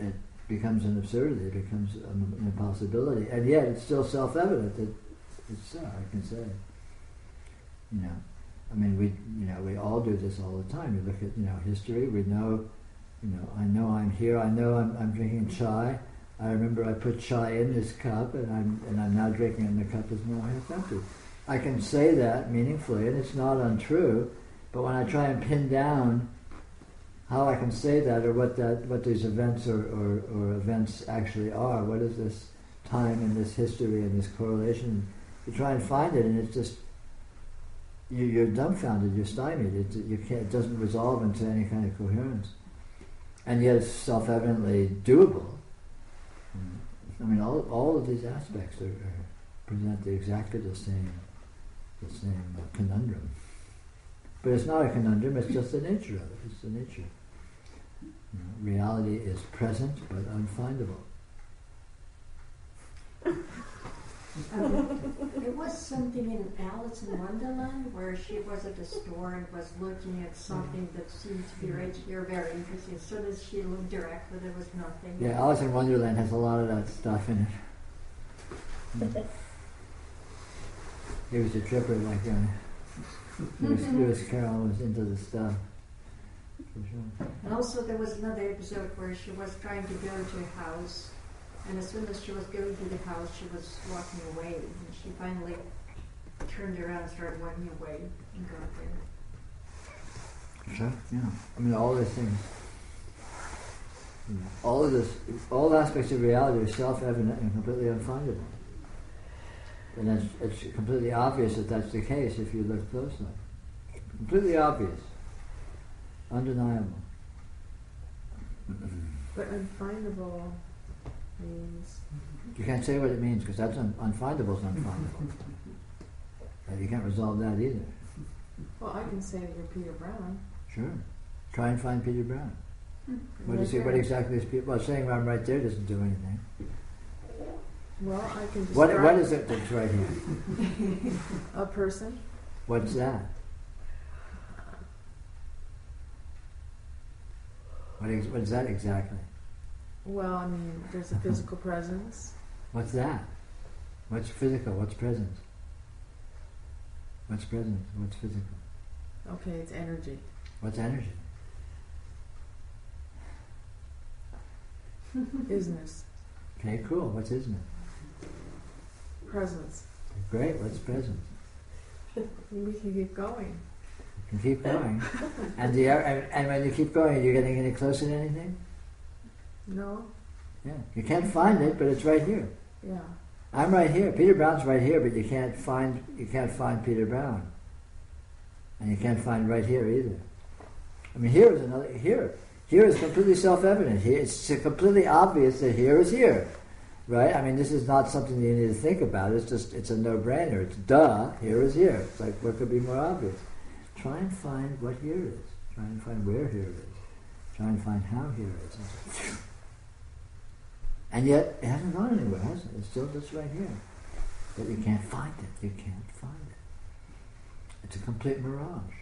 Speaker 2: it becomes an absurdity. It becomes an impossibility, and yet it's still self-evident that it's so. I can say, you know, I mean, we all do this all the time. We look at, history. We know, I know I'm here. I know I'm drinking chai. I remember I put chai in this cup, and I'm now drinking, and the cup is now half empty. I can say that meaningfully, and it's not untrue. But when I try and pin down how I can say that, or what these events or events actually are, what is this time and this history and this correlation, you try and find it, and it's just you're dumbfounded, you're stymied. It doesn't resolve into any kind of coherence, and yet it's self-evidently doable. I mean, all of these aspects present exactly the same conundrum. But it's not a conundrum, it's just the nature of it. It's the nature. Reality is present but unfindable.
Speaker 3: There was something in Alice in Wonderland where she was at the store and was looking at something that seemed to be right here, very interesting. As soon as she looked directly, there was nothing.
Speaker 2: Yeah, Alice in Wonderland has a lot of that stuff in it. He was a tripper, like Lewis Carroll was into the stuff. For sure.
Speaker 3: And also there was another episode where she was trying to go to a house, and as soon as she was going to the house, she was walking away, and she finally turned around and started walking away and got there.
Speaker 2: Sure, yeah. I mean, all these things. All of this, all aspects of reality are self-evident and completely unfindable. And it's completely obvious that that's the case if you look closely. Completely obvious. Undeniable.
Speaker 4: But unfindable means...
Speaker 2: You can't say what it means, because that's unfindable is unfindable. And you can't resolve that either.
Speaker 4: Well, I can say that you're Peter Brown.
Speaker 2: Sure. Try and find Peter Brown. What exactly is Peter? Well, saying I'm right there doesn't do anything.
Speaker 4: Well, I can
Speaker 2: What
Speaker 4: describe
Speaker 2: is it that's right here?
Speaker 4: a person.
Speaker 2: What's that? What is that exactly?
Speaker 4: Well, I mean, there's a physical presence.
Speaker 2: What's that? What's physical? What's present? What's present? What's physical?
Speaker 4: Okay, it's energy.
Speaker 2: What's energy?
Speaker 4: Isness.
Speaker 2: Okay, cool. What's isness?
Speaker 4: Presence.
Speaker 2: Great. What's present?
Speaker 4: We can keep going.
Speaker 2: You can keep going. And when you keep going, are you getting any closer to anything?
Speaker 4: No?
Speaker 2: Yeah. You can't find it, but it's right here.
Speaker 4: Yeah.
Speaker 2: I'm right here. Peter Brown's right here, but you can't find Peter Brown. And you can't find right here either. I mean, here is completely self-evident. Here, it's completely obvious that here is here, right? I mean, this is not something you need to think about. It's a no-brainer. It's duh. Here is here. It's like, what could be more obvious? Try and find what here is. Try and find where here is. Try and find how here is. And yet, it hasn't gone anywhere, has it? It's still just right here. But you can't find it. You can't find it. It's a complete mirage.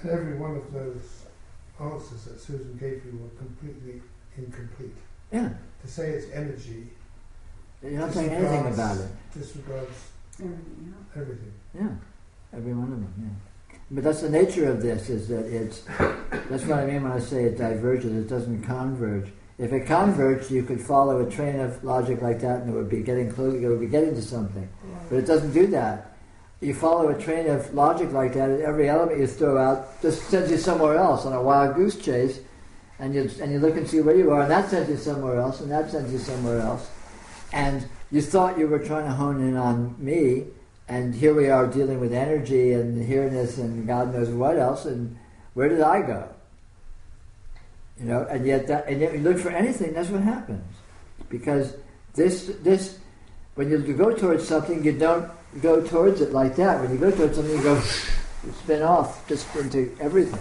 Speaker 6: And every one of those answers that Susan gave you were completely incomplete.
Speaker 2: Yeah.
Speaker 6: To say it's energy...
Speaker 2: You're not saying anything about it.
Speaker 6: Disregards everything.
Speaker 2: Yeah. Every one of them, yeah. But that's the nature of this, is that that's what I mean when I say it diverges, it doesn't converge. If it converged, you could follow a train of logic like that and it would be getting close, it would be getting to something. But it doesn't do that. You follow a train of logic like that, and every element you throw out just sends you somewhere else on a wild goose chase, and you look and see where you are, and that sends you somewhere else, and that sends you somewhere else. And you thought you were trying to hone in on me, and here we are dealing with energy and here-ness and God knows what else, and where did I go? And yet you look for anything, that's what happens. Because this when you go towards something, you don't go towards it like that. When you go towards something, you spin off just into everything.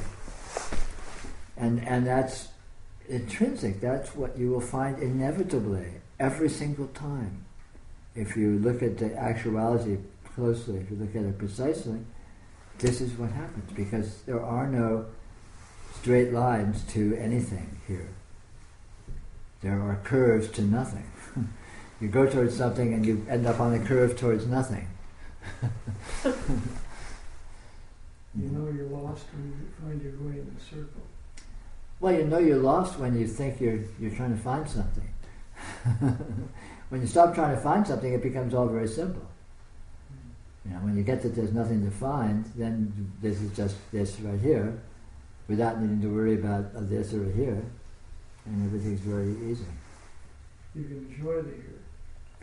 Speaker 2: And that's intrinsic. That's what you will find inevitably every single time. If you look at the actuality closely, if you look at it precisely, this is what happens. Because there are no straight lines to anything here. There are curves to nothing. You go towards something and you end up on a curve towards nothing.
Speaker 8: You know you're lost when you find your way in a circle.
Speaker 2: Well, you know you're lost when you think you're trying to find something. When you stop trying to find something, it becomes all very simple. You know, when you get that there's nothing to find, then this is just this right here, without needing to worry about a this or a here, and everything's very easy.
Speaker 8: You can enjoy the here.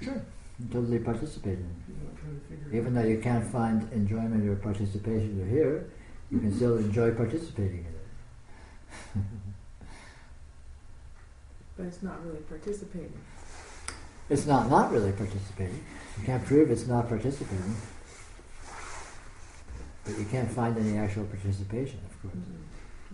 Speaker 2: Sure. You totally participate in
Speaker 8: You don't try to figure
Speaker 2: it. Even though you can't find enjoyment or participation or here, you can still enjoy participating in it.
Speaker 4: But it's not really participating.
Speaker 2: It's not really participating. You can't prove it's not participating. But you can't find any actual participation, of course.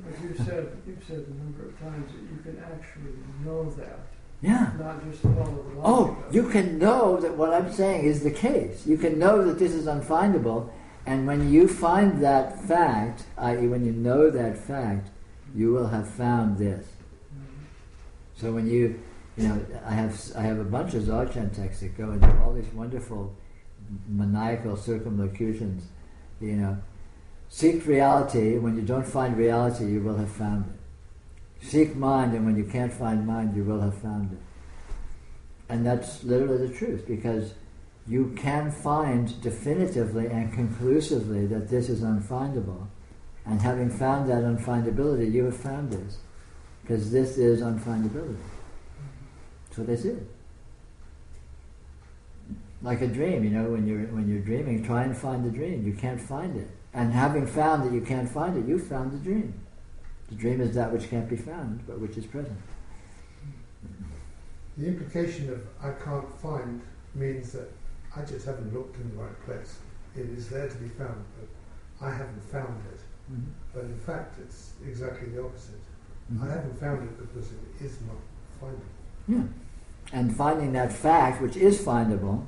Speaker 8: As you've said a number of times that you can actually know that.
Speaker 2: Yeah.
Speaker 8: Not just follow the logic
Speaker 2: Oh,
Speaker 8: of
Speaker 2: you
Speaker 8: it.
Speaker 2: can know that what I'm saying is the case. You can know that this is unfindable, and when you find that fact, i.e. when you know that fact, you will have found this. So when you know, I have a bunch of Dzogchen texts that go into all these wonderful maniacal circumlocutions. You know, seek reality. When you don't find reality, you will have found it. Seek mind, and when you can't find mind, you will have found it. And that's literally the truth, because you can find definitively and conclusively that this is unfindable. And having found that unfindability, you have found this. Because this is unfindability. That's what they said. Like a dream, you know, when you're dreaming, try and find the dream. You can't find it. And having found that you can't find it, you've found the dream. The dream is that which can't be found, but which is present.
Speaker 6: The implication of I can't find means that I just haven't looked in the right place. It is there to be found, but I haven't found it.
Speaker 2: Mm-hmm.
Speaker 6: But in fact, it's exactly the opposite.
Speaker 2: Mm-hmm.
Speaker 6: I haven't found it because it is not findable.
Speaker 2: Yeah. And finding that fact, which is findable,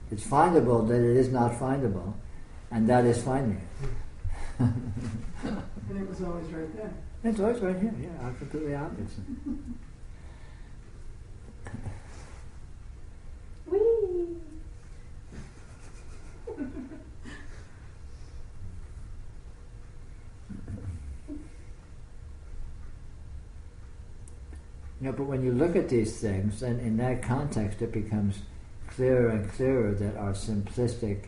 Speaker 2: it's findable that it is not findable, and that is finding it.
Speaker 7: And it was always right there.
Speaker 2: It's always right here, yeah, completely obvious.
Speaker 5: Whee!
Speaker 2: You know, but when you look at these things, then in that context it becomes clearer and clearer that our simplistic,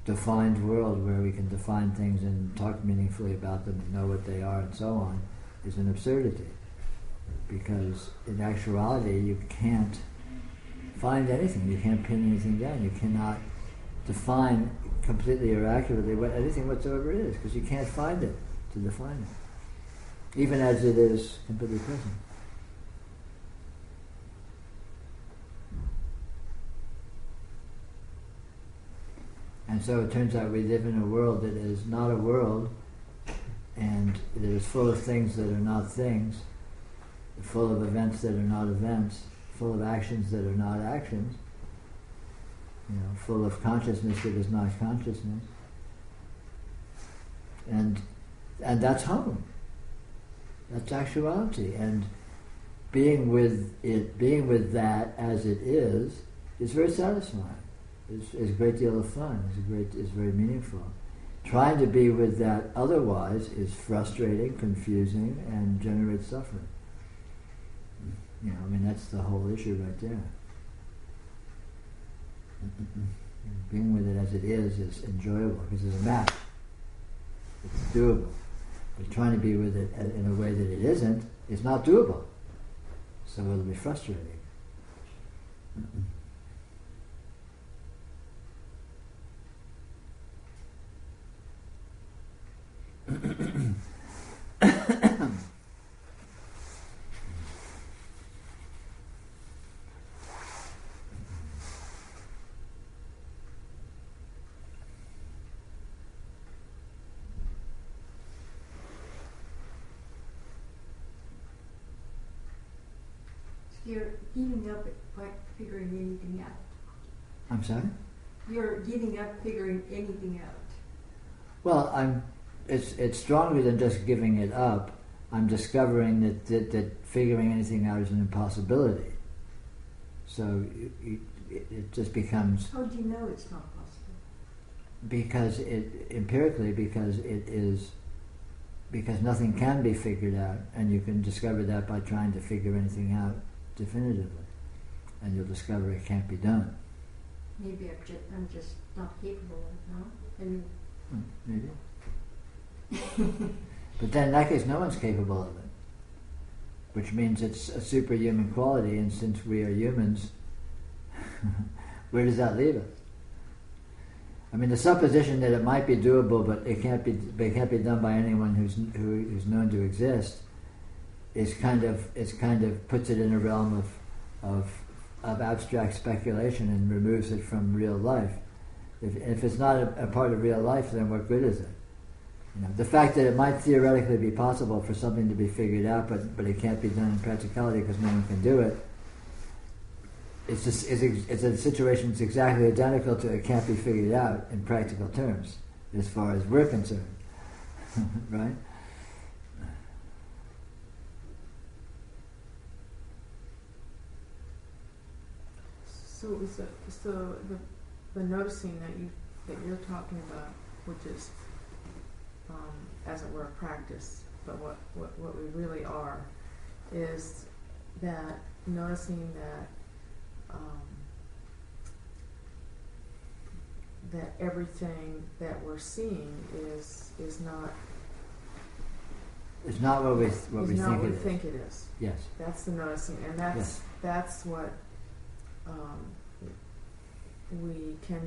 Speaker 2: defined world where we can define things and talk meaningfully about them and know what they are and so on is an absurdity. Because in actuality you can't find anything, you can't pin anything down, you cannot define completely or accurately what anything whatsoever is, because you can't find it to define it, even as it is completely present. And so it turns out we live in a world that is not a world, and that is full of things that are not things, full of events that are not events, full of actions that are not actions, you know, full of consciousness that is not consciousness. And that's home. That's actuality. And being with it, being with that as it is very satisfying. Is a great deal of fun. Is very meaningful. Trying to be with that otherwise is frustrating, confusing, and generates suffering. You know, I mean, that's the whole issue right there. Being with it as it is enjoyable because it's a match. It's doable. But trying to be with it in a way that it isn't is not doable. So it'll be frustrating.
Speaker 3: You're giving up by figuring anything out.
Speaker 2: I'm sorry?
Speaker 3: You're giving up figuring anything out.
Speaker 2: Well, it's stronger than just giving it up. I'm discovering that figuring anything out is an impossibility. So it just becomes...
Speaker 3: How do you know it's not possible?
Speaker 2: because nothing can be figured out, and you can discover that by trying to figure anything out definitively, and you'll discover it can't be done.
Speaker 3: Maybe I'm just not capable of it, no?
Speaker 2: Maybe. But then in that case, no one's capable of it, which means it's a superhuman quality, and since we are humans, where does that leave us? I mean, the supposition that it might be doable, but it can't be done by anyone who's known to exist, is kind of puts it in a realm of abstract speculation and removes it from real life. If it's not a part of real life, then what good is it? The fact that it might theoretically be possible for something to be figured out, but it can't be done in practicality because no one can do it. It's a situation that's exactly identical to it can't be figured out in practical terms, as far as we're concerned, right?
Speaker 4: So the noticing that you're talking about, which is as it were a practice, but what we really are, is that noticing that that everything that we're seeing is not.
Speaker 2: It's not what we think it is. Yes.
Speaker 4: That's the noticing, and that's what we can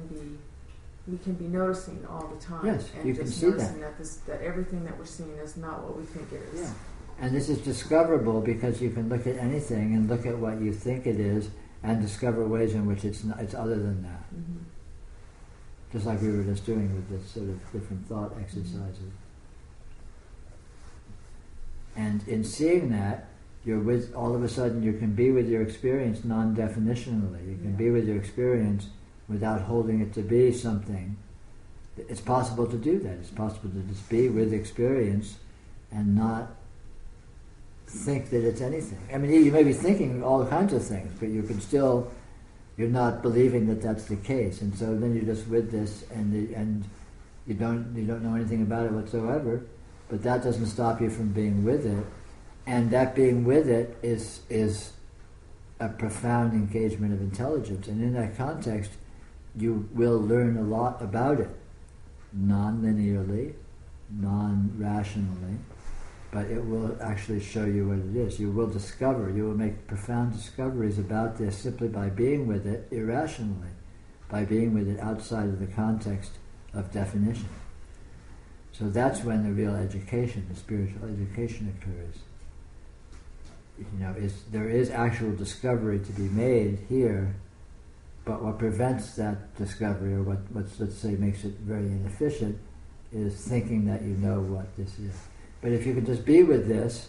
Speaker 4: be noticing all the time.
Speaker 2: Yes,
Speaker 4: and
Speaker 2: you
Speaker 4: just
Speaker 2: can see
Speaker 4: noticing that everything that we're seeing is not what we think it is.
Speaker 2: Yeah. And this is discoverable because you can look at anything and look at what you think it is and discover ways in which it's other than that.
Speaker 4: Mm-hmm.
Speaker 2: Just like we were just doing with this sort of different thought exercises. Mm-hmm. And in seeing that, all of a sudden you can be with your experience non-definitionally. You can be with your experience without holding it to be something. It's possible to do that. It's possible to just be with experience and not think that it's anything. I mean, you may be thinking all kinds of things, but you can still, you're not believing that that's the case. And so then you're just with this, and you don't know anything about it whatsoever, but that doesn't stop you from being with it. And that being with it is a profound engagement of intelligence. And in that context, you will learn a lot about it, non-linearly, non-rationally, but it will actually show you what it is. You will discover, you will make profound discoveries about this simply by being with it irrationally, by being with it outside of the context of definition. So that's when the real education, the spiritual education occurs. There is actual discovery to be made here, but what prevents that discovery, or what let's say makes it very inefficient, is thinking that you know what this is. But if you can just be with this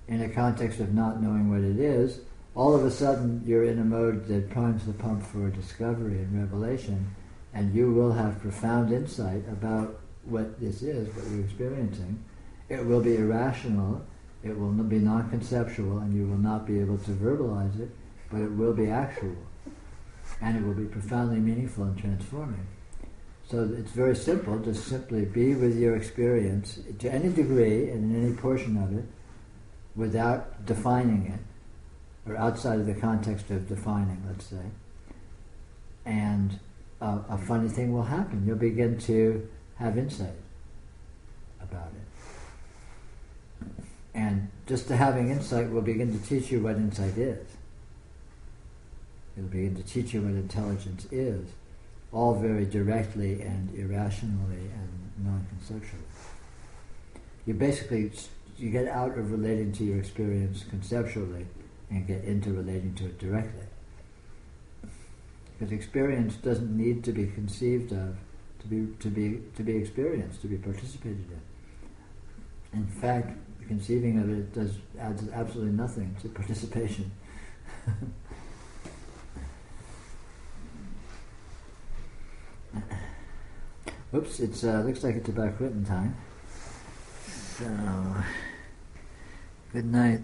Speaker 2: in a context of not knowing what it is, all of a sudden you're in a mode that primes the pump for discovery and revelation, and you will have profound insight about what this is, what you're experiencing. It will be irrational, it will be non-conceptual, and you will not be able to verbalize it, but it will be actual. And it will be profoundly meaningful and transforming. So it's very simple, just simply be with your experience to any degree and in any portion of it without defining it, or outside of the context of defining, let's say. And a funny thing will happen. You'll begin to have insight about it. And just having insight will begin to teach you what insight is. It'll begin to teach you what intelligence is, all very directly and irrationally and non-conceptually. You get out of relating to your experience conceptually and get into relating to it directly. Because experience doesn't need to be conceived of to be experienced, to be participated in. In fact, conceiving of it adds absolutely nothing to participation. Oops, it looks like it's about quitting time. So, good night.